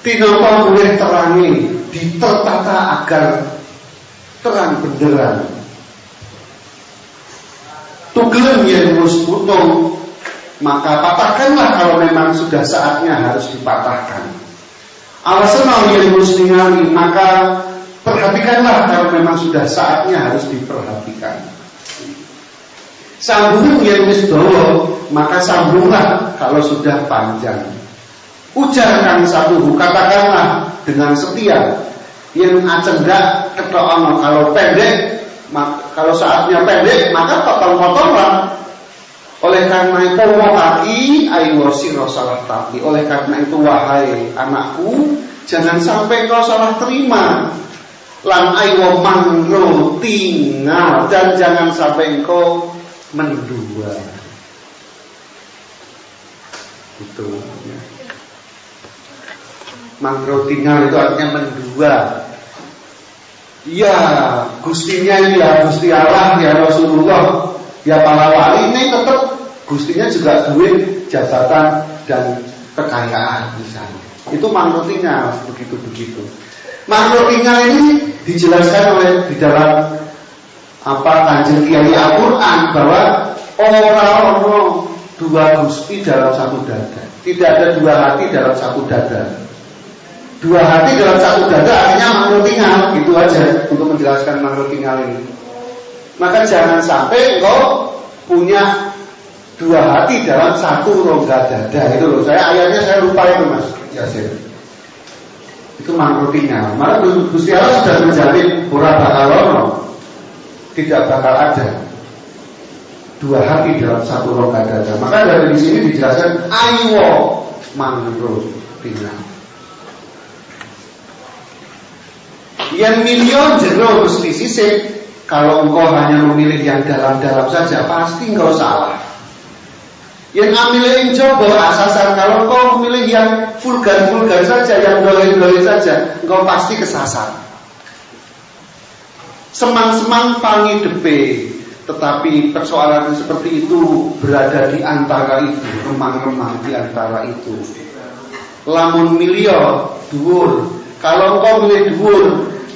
Tinapa boleh terangi, ditertata agar terang benderang. Tugelen yen wis putung, maka patahkanlah kalau memang sudah saatnya harus dipatahkan. Awasana yen wis ningali, maka perhatikanlah kalau memang sudah saatnya harus diperhatikan. Sambung yen wis dawa, maka sambunglah kalau sudah panjang. Ujarkan satu, katakanlah dengan setia. Yen acenggak ketokno, kalau pendek, kalau saatnya pendek, maka potong-potonglah. Oleh karena itu wahai aywasi salah tapi. Oleh karena itu wahai anakku, jangan sampai kau salah terima. Lan aywa mangro tinggal, dan jangan sampai kau mendua. Itu ya. Mangro tinggal itu artinya mendua. Ya gustinya ya Gusti Allah, ya Rasulullah, ya para wali ini tetap gustinya juga duit, jabatan dan kekayaan misalnya. Itu mangro tinggal begitu. Mangro tinggal ini dijelaskan oleh di dalam Kanjeng Kiai Al-Quran bahwa orang dua gusti dalam satu dada. Tidak ada dua hati dalam satu dada. Dua hati dalam satu dada artinya makhluk tinggal. Gitu aja untuk menjelaskan makhluk tinggal ini. Maka jangan sampai engkau punya dua hati dalam satu rongga dada. Itu loh. Ayatnya saya lupa itu Mas Yasir. Itu makhluk tinggal. Maka Gusti Allah sudah menjamin ora bakal ono. Tidak bakal ada dua hati dalam satu rongga dada. Maka dari sini dijelaskan aywo mangrove tinggal. Yang milion jero mesti sisik. Kalau engkau hanya memilih yang dalam-dalam saja, pasti engkau salah. Yang ambilin coba asasar. Kalau engkau memilih yang vulgar-vulgar saja, yang dolen-dolen saja, engkau pasti kesasar. Semang-semang pangi depe. Tetapi persoalan seperti itu berada di antara itu, remang-remang di antara itu. Lamun milio dhuwur. Kalau engkau milih dhuwur,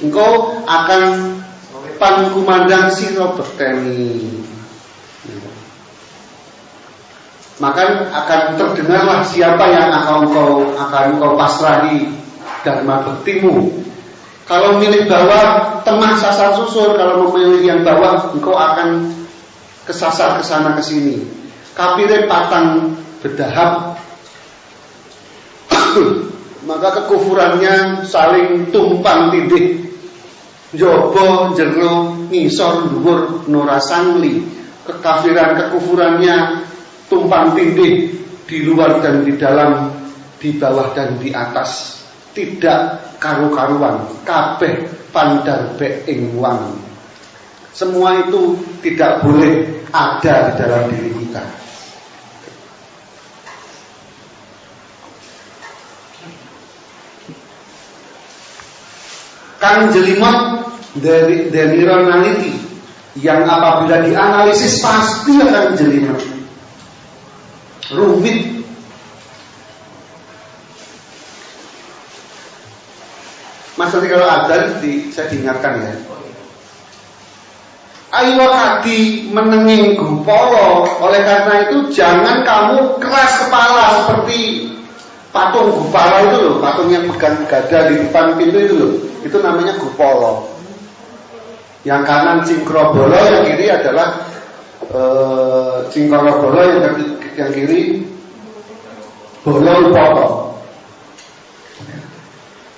engkau akan pangkumandang sira beteni. Maka akan terdengarlah siapa yang akan engkau pasrahi dharma bektimu. Kalau milih bawah, temah sasar susur. Kalau memilih yang bawah, engkau akan kesasar kesana kesini. Kapire patang berdahap. Maka kekufurannya saling tumpang tindih. Jobo jero ngisor dhuwur nora sangli. Kekafiran kekufurannya tumpang tindih di luar dan di dalam, di bawah dan di atas. Tidak karu-karuan, kabeh pandarbe ing wang. Semua itu tidak boleh ada di dalam diri kita. Kang jelimet dari demironality yang apabila dianalisis pasti akan jelimet, rumit. Mas nanti kalau ada saya diingatkan ya. Ayo kadi menenging gupolo. Oleh karena itu jangan kamu keras kepala seperti patung gupala itu loh, patung yang pegang gada di depan pintu itu loh. Itu namanya gupolo. Yang kanan cingkrobolo, yang kiri adalah cingkrobolo, yang kiri bolo potong.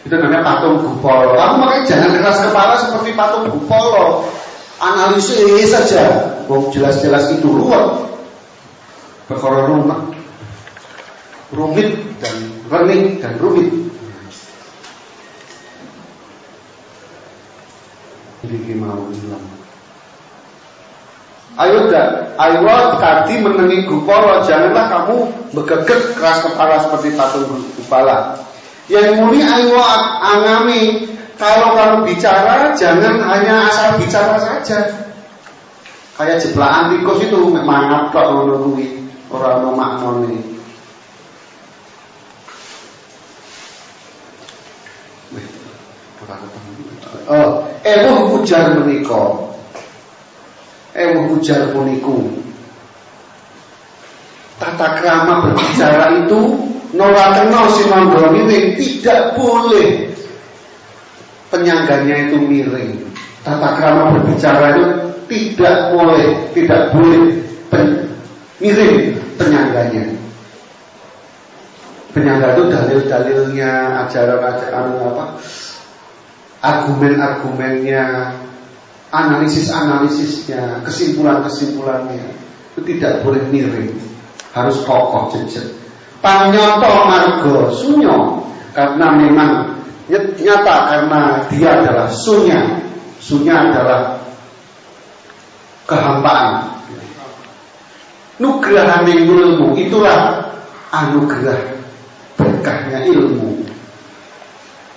Itu namanya patung gupolo. Kamu makanya jangan keras kepala seperti patung gupolo. Analisis saja. Jelas-jelas itu ruwet. Perkara rumit dan rening dan rumit. Jadi mau bilang. Ayo tadi menengi gupolo. Janganlah kamu begeget keras kepala seperti patung gupala. Yang muni ayo angami. Kalau kamu bicara jangan hanya asal bicara saja. Kayak jeblaan tikus itu mangap kok ngono kuwi, ora ono maknane. Ujar menika. Ujar puniku. Tata krama berbicara itu nora kena sinondro miring, tidak boleh penyangganya itu miring. Tata krama berbicara itu tidak boleh miring penyangganya. Penyangga itu dalil-dalilnya, ajaran-ajaran argumen-argumennya, analisis-analisisnya, kesimpulan-kesimpulannya itu tidak boleh miring, harus kokoh jejak. Panyoto margo sunyo, karena memang nyata karena dia adalah sunya adalah kehampaan. Nugrahane ilmu, itulah anugerah berkahnya ilmu.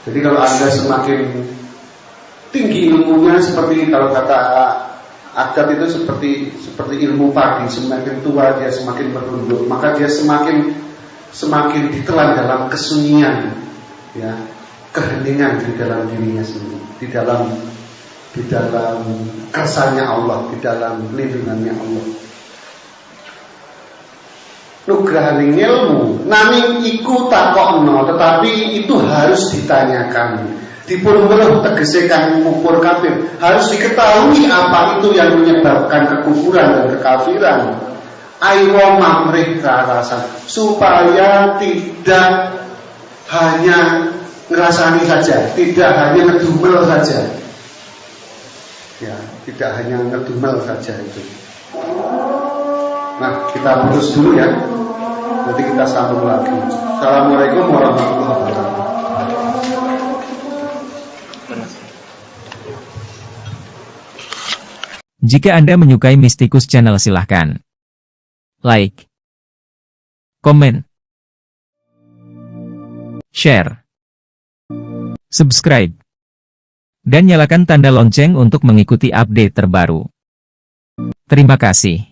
Jadi kalau Anda semakin tinggi ilmunya, seperti kalau kata adat itu seperti ilmu padi, semakin tua dia semakin merunduk, maka dia semakin ditelan dalam kesunyian, ya, keheningan di dalam dirinya sendiri, di dalam di dalam kersanya Allah, di dalam lindungannya Allah. Nugrahaning ilmu naming iku takokno, tetapi itu harus ditanyakan. Dipun weruh tegese kang ngukur kafir, harus diketahui apa itu yang menyebabkan kekufuran dan kekafiran. Aiwa mamrih rarasan, supaya tidak hanya ngerasani saja, tidak hanya ngedumel saja. Ya, tidak hanya ngedumel saja itu. Nah, kita lurus dulu ya. Nanti kita sambung lagi. Assalamualaikum warahmatullahi wabarakatuh. Jika Anda menyukai Mistikus Channel silahkan like, komen, share, subscribe, dan nyalakan tanda lonceng untuk mengikuti update terbaru. Terima kasih.